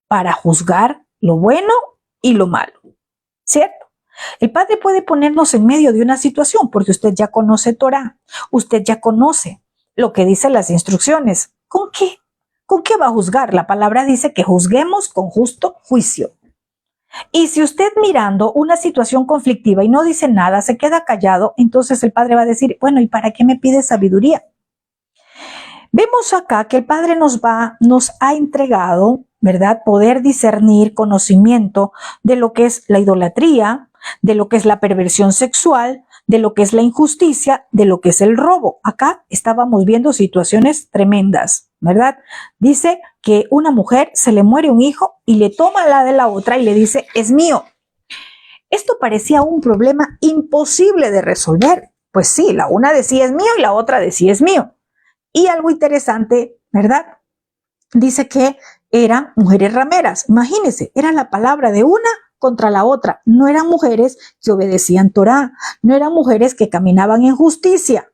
para juzgar lo bueno y lo malo, ¿cierto? El Padre puede ponernos en medio de una situación porque usted ya conoce Torá, usted ya conoce lo que dicen las instrucciones. ¿Con qué? ¿Con qué va a juzgar? La palabra dice que juzguemos con justo juicio. Y si usted mirando una situación conflictiva y no dice nada, se queda callado, entonces el Padre va a decir, bueno, ¿y para qué me pide sabiduría? Vemos acá que el Padre nos ha entregado, ¿verdad? Poder discernir, conocimiento de lo que es la idolatría, de lo que es la perversión sexual, de lo que es la injusticia, de lo que es el robo. Acá estábamos viendo situaciones tremendas, ¿verdad? Dice que una mujer se le muere un hijo y le toma la de la otra y le dice, es mío. Esto parecía un problema imposible de resolver. Pues sí, la una decía es mío y la otra decía es mío. Y algo interesante, ¿verdad? Dice que eran mujeres rameras. Imagínense, era la palabra de una contra la otra. No eran mujeres que obedecían Torá, no eran mujeres que caminaban en justicia,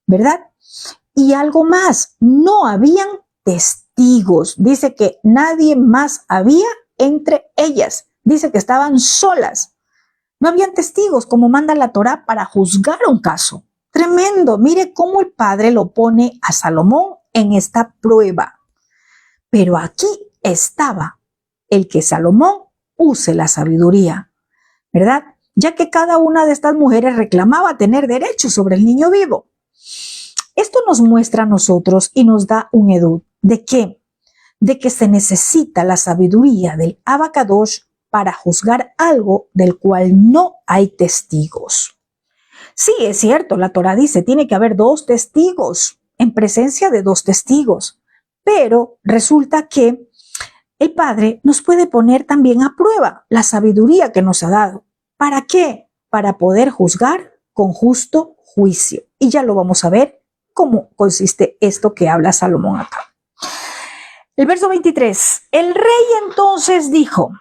¿verdad? Y algo más, no habían testigos. Dice que nadie más había entre ellas. Dice que estaban solas. No habían testigos, como manda la Torá, para juzgar un caso. Tremendo. Mire cómo el Padre lo pone a Salomón en esta prueba. Pero aquí estaba el que Salomón use la sabiduría, ¿verdad? Ya que cada una de estas mujeres reclamaba tener derecho sobre el niño vivo. Esto nos muestra a nosotros y nos da un edut. ¿De qué? De que se necesita la sabiduría del Abacadosh para juzgar algo del cual no hay testigos. Sí, es cierto, la Torá dice, tiene que haber 2 testigos, en presencia de 2 testigos, pero resulta que el Padre nos puede poner también a prueba la sabiduría que nos ha dado. ¿Para qué? Para poder juzgar con justo juicio. Y ya lo vamos a ver cómo consiste esto que habla Salomón acá. El verso 23, el rey entonces dijo,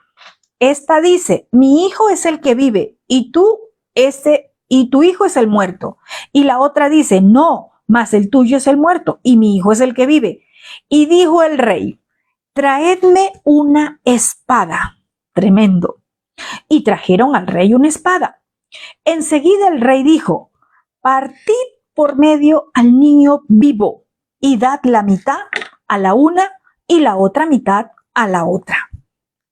esta dice, mi hijo es el que vive y tu hijo es el muerto. Y la otra dice, no, mas el tuyo es el muerto y mi hijo es el que vive. Y dijo el rey, traedme una espada. Tremendo. Y trajeron al rey una espada. Enseguida el rey dijo, partid por medio al niño vivo y dad la mitad a la una y la otra mitad a la otra.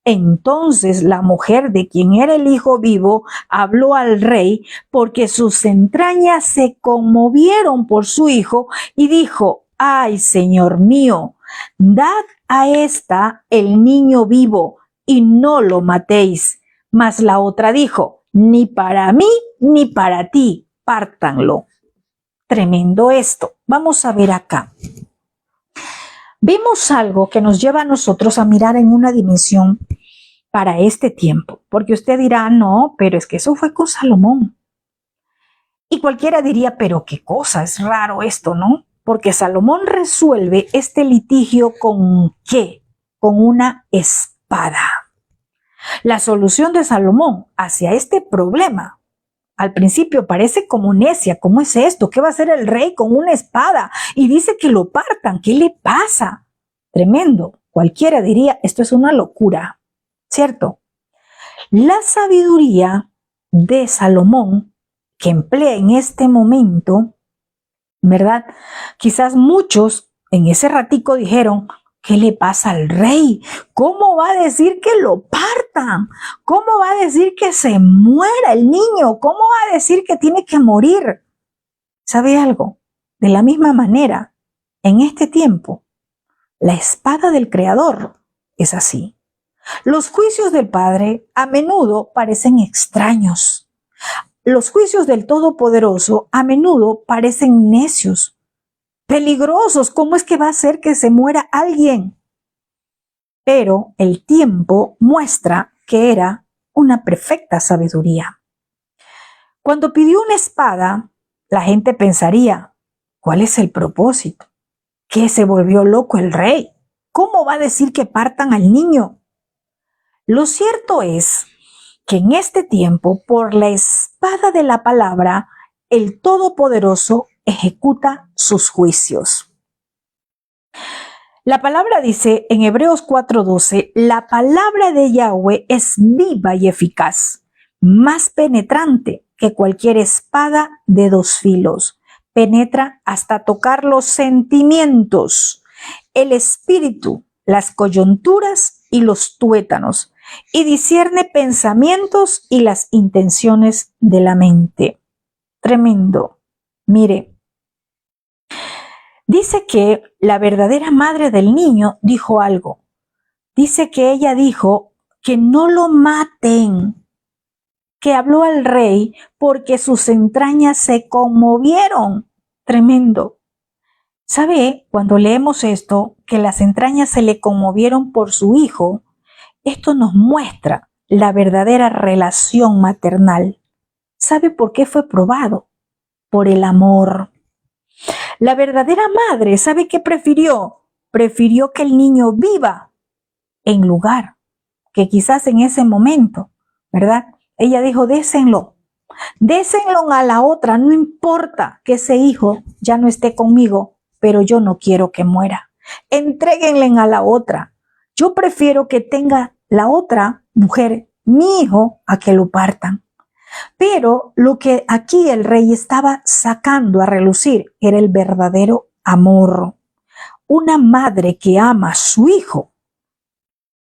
Entonces la mujer de quien era el hijo vivo habló al rey porque sus entrañas se conmovieron por su hijo y dijo, ay, señor mío, dad a esta el niño vivo y no lo matéis. Mas la otra dijo, ni para mí ni para ti, pártanlo. Tremendo esto. Vamos a ver acá. Vemos algo que nos lleva a nosotros a mirar en una dimensión para este tiempo, porque usted dirá, no, pero es que eso fue con Salomón. Y cualquiera diría, pero qué cosa, es raro esto, ¿no? Porque Salomón resuelve este litigio ¿con qué? Con una espada. La solución de Salomón hacia este problema, al principio parece como necia, ¿cómo es esto? ¿Qué va a hacer el rey con una espada? Y dice que lo partan, ¿qué le pasa? Tremendo, cualquiera diría, esto es una locura, ¿cierto? La sabiduría de Salomón que emplea en este momento, ¿verdad? Quizás muchos en ese ratico dijeron, ¿qué le pasa al rey? ¿Cómo va a decir que lo partan? ¿Cómo va a decir que se muera el niño? ¿Cómo va a decir que tiene que morir? ¿Sabe algo? De la misma manera, en este tiempo, la espada del Creador es así. Los juicios del Padre a menudo parecen extraños. Los juicios del Todopoderoso a menudo parecen necios, peligrosos. ¿Cómo es que va a hacer que se muera alguien? Pero el tiempo muestra que era una perfecta sabiduría. Cuando pidió una espada, la gente pensaría, ¿Cuál es el propósito? ¿Qué se volvió loco el rey? ¿Cómo va a decir que partan al niño? Lo cierto es que en este tiempo, por la espada de la palabra, el Todopoderoso ejecuta sus juicios. La palabra dice en Hebreos 4:12, la palabra de Yahweh es viva y eficaz, más penetrante que cualquier espada de dos filos. Penetra hasta tocar los sentimientos, el espíritu, las coyunturas y los tuétanos, y discierne pensamientos y las intenciones de la mente. Tremendo. Mire, dice que la verdadera madre del niño dijo algo. Dice que ella dijo que no lo maten, que habló al rey porque sus entrañas se conmovieron. Tremendo. ¿Sabe? Cuando leemos esto, que las entrañas se le conmovieron por su hijo, esto nos muestra la verdadera relación maternal. ¿Sabe por qué fue probado? Por el amor. La verdadera madre, ¿sabe qué prefirió? Prefirió que el niño viva en lugar que quizás en ese momento, ¿verdad? Ella dijo, désenlo a la otra, no importa que ese hijo ya no esté conmigo, pero yo no quiero que muera. Entréguenle a la otra. Yo prefiero que tenga la otra mujer, mi hijo, a que lo partan. Pero lo que aquí el rey estaba sacando a relucir era el verdadero amor. Una madre que ama a su hijo,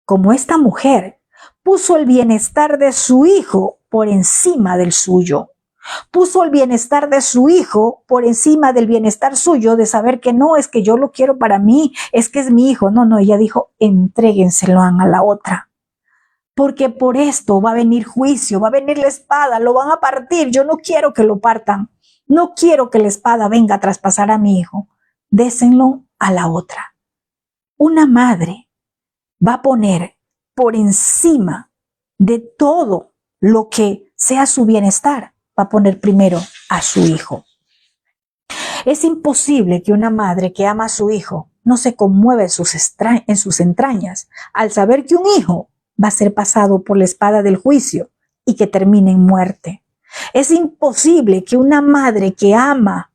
como esta mujer, puso el bienestar de su hijo por encima del suyo. Puso el bienestar de su hijo por encima del bienestar suyo, de saber que no es que yo lo quiero para mí, es que es mi hijo. No, ella dijo, entréguenselo a la otra. Porque por esto va a venir juicio, va a venir la espada, lo van a partir. Yo no quiero que lo partan. No quiero que la espada venga a traspasar a mi hijo. Désenlo a la otra. Una madre va a poner por encima de todo lo que sea su bienestar, va a poner primero a su hijo. Es imposible que una madre que ama a su hijo no se conmueva en sus entrañas al saber que un hijo va a ser pasado por la espada del juicio y que termine en muerte. Es imposible que una madre que ama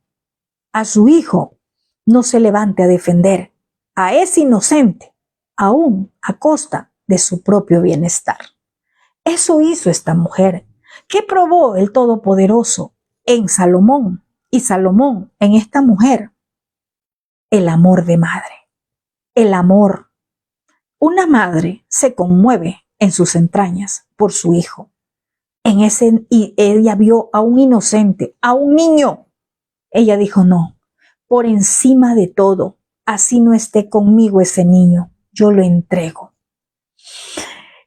a su hijo no se levante a defender a ese inocente, aún a costa de su propio bienestar. Eso hizo esta mujer. ¿Qué probó el Todopoderoso en Salomón y Salomón en esta mujer? El amor de madre. El amor. Una madre se conmueve en sus entrañas por su hijo. Y ella vio a un inocente, a un niño. Ella dijo, no, por encima de todo, así no esté conmigo ese niño, yo lo entrego.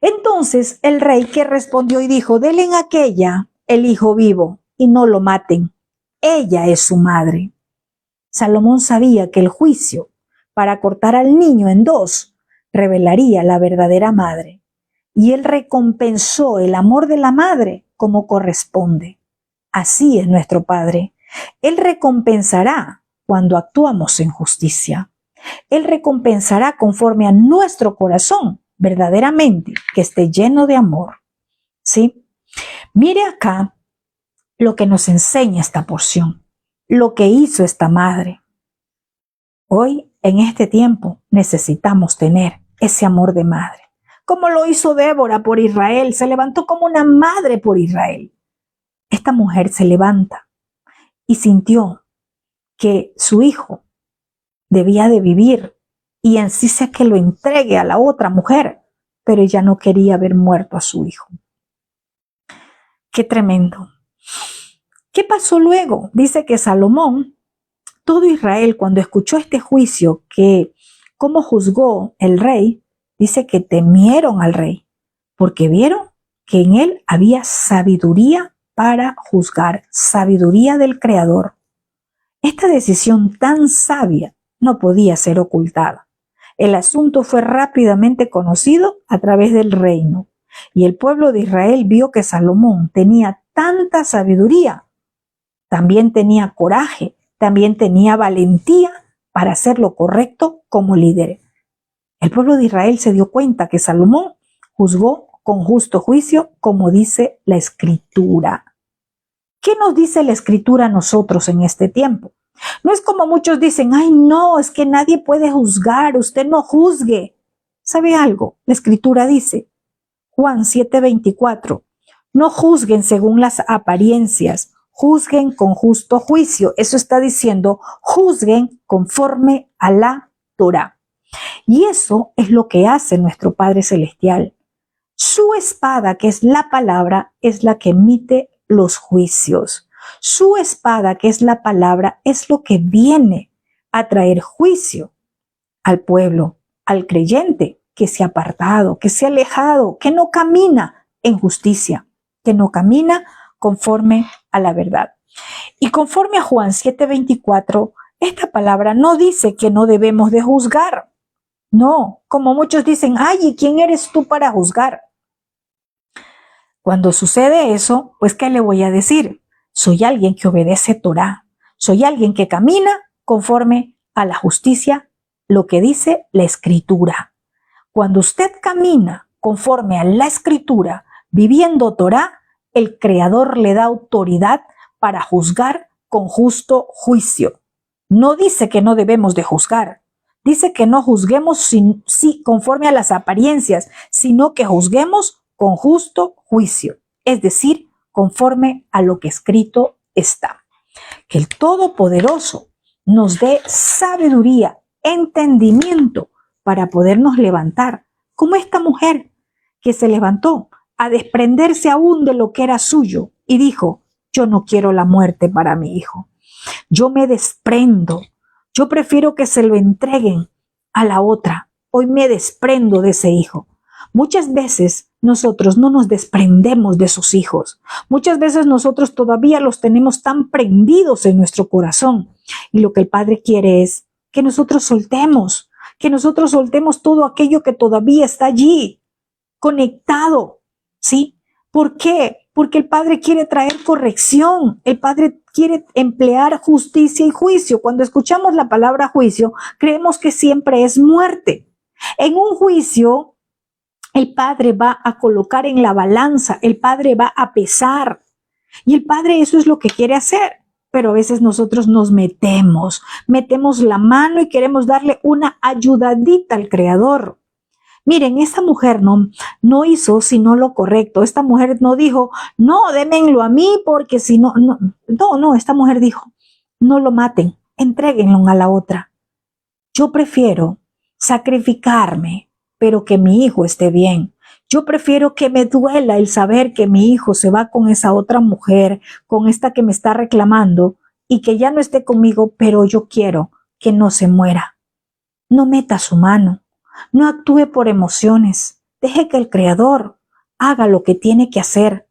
Entonces el rey que respondió y dijo, denle a aquella el hijo vivo y no lo maten. Ella es su madre. Salomón sabía que el juicio para cortar al niño en dos revelaría la verdadera madre. Y él recompensó el amor de la madre como corresponde. Así es nuestro Padre. Él recompensará cuando actuamos en justicia. Él recompensará conforme a nuestro corazón, verdaderamente, que esté lleno de amor. ¿Sí? Mire acá lo que nos enseña esta porción, lo que hizo esta madre. Hoy, en este tiempo, necesitamos tener ese amor de madre. Como lo hizo Débora por Israel, se levantó como una madre por Israel. Esta mujer se levanta y sintió que su hijo debía de vivir y en sí sea que lo entregue a la otra mujer, pero ella no quería ver muerto a su hijo. Qué tremendo. ¿Qué pasó luego? Dice que Salomón, todo Israel, cuando escuchó este juicio, que cómo juzgó el rey, dice que temieron al rey, porque vieron que en él había sabiduría para juzgar, sabiduría del Creador. Esta decisión tan sabia no podía ser ocultada. El asunto fue rápidamente conocido a través del reino, y el pueblo de Israel vio que Salomón tenía tanta sabiduría, también tenía coraje también tenía valentía para hacer lo correcto como líder. El pueblo de Israel se dio cuenta que Salomón juzgó con justo juicio, como dice la Escritura. ¿Qué nos dice la Escritura a nosotros en este tiempo? No es como muchos dicen, ay no, es que nadie puede juzgar, usted no juzgue. ¿Sabe algo? La Escritura dice, Juan 7:24, no juzguen según las apariencias, juzguen con justo juicio. Eso está diciendo, juzguen conforme a la Torá. Y eso es lo que hace nuestro Padre Celestial. Su espada, que es la palabra, es la que emite los juicios. Su espada, que es la palabra, es lo que viene a traer juicio al pueblo, al creyente que se ha apartado, que se ha alejado, que no camina en justicia, que no camina conforme a la verdad. Y conforme a Juan 7:24, esta palabra no dice que no debemos de juzgar. No, como muchos dicen, ay, ¿y quién eres tú para juzgar? Cuando sucede eso, pues ¿qué le voy a decir? Soy alguien que obedece Torá. Soy alguien que camina conforme a la justicia, lo que dice la Escritura. Cuando usted camina conforme a la Escritura, viviendo Torá, el Creador le da autoridad para juzgar con justo juicio. No dice que no debemos de juzgar. Dice que no juzguemos conforme a las apariencias, sino que juzguemos con justo juicio, es decir, conforme a lo que escrito está. Que el Todopoderoso nos dé sabiduría, entendimiento para podernos levantar, como esta mujer que se levantó a desprenderse aún de lo que era suyo y dijo, yo no quiero la muerte para mi hijo, yo me desprendo, yo prefiero que se lo entreguen a la otra, hoy me desprendo de ese hijo. Muchas veces nosotros no nos desprendemos de sus hijos. Muchas veces nosotros todavía los tenemos tan prendidos en nuestro corazón. Y lo que el Padre quiere es que nosotros soltemos todo aquello que todavía está allí, conectado. ¿Sí? ¿Por qué? Porque el Padre quiere traer corrección. El Padre quiere emplear justicia y juicio. Cuando escuchamos la palabra juicio, creemos que siempre es muerte. En un juicio, el Padre va a colocar en la balanza, el Padre va a pesar. Y el Padre eso es lo que quiere hacer. Pero a veces nosotros nos metemos la mano y queremos darle una ayudadita al Creador. Miren, esta mujer no hizo sino lo correcto. Esta mujer no dijo, no, démenlo a mí porque si no, esta mujer dijo, no lo maten, entréguenlo a la otra. Yo prefiero sacrificarme, pero que mi hijo esté bien. Yo prefiero que me duela el saber que mi hijo se va con esa otra mujer, con esta que me está reclamando y que ya no esté conmigo, pero yo quiero que no se muera. No meta su mano, no actúe por emociones, deje que el Creador haga lo que tiene que hacer.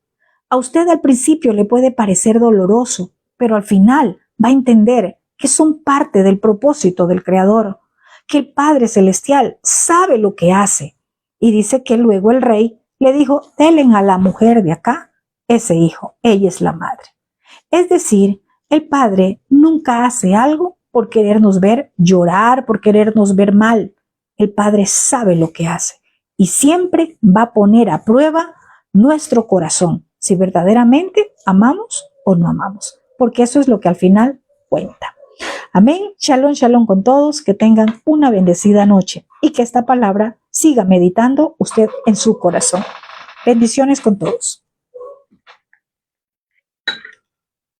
A usted al principio le puede parecer doloroso, pero al final va a entender que son parte del propósito del Creador, que el Padre Celestial sabe lo que hace. Y dice que luego el rey le dijo, denle a la mujer de acá ese hijo, ella es la madre. Es decir, el Padre nunca hace algo por querernos ver llorar, por querernos ver mal. El Padre sabe lo que hace y siempre va a poner a prueba nuestro corazón, si verdaderamente amamos o no amamos, porque eso es lo que al final cuenta. Amén. Shalom, shalom con todos. Que tengan una bendecida noche y que esta palabra siga meditando usted en su corazón. Bendiciones con todos.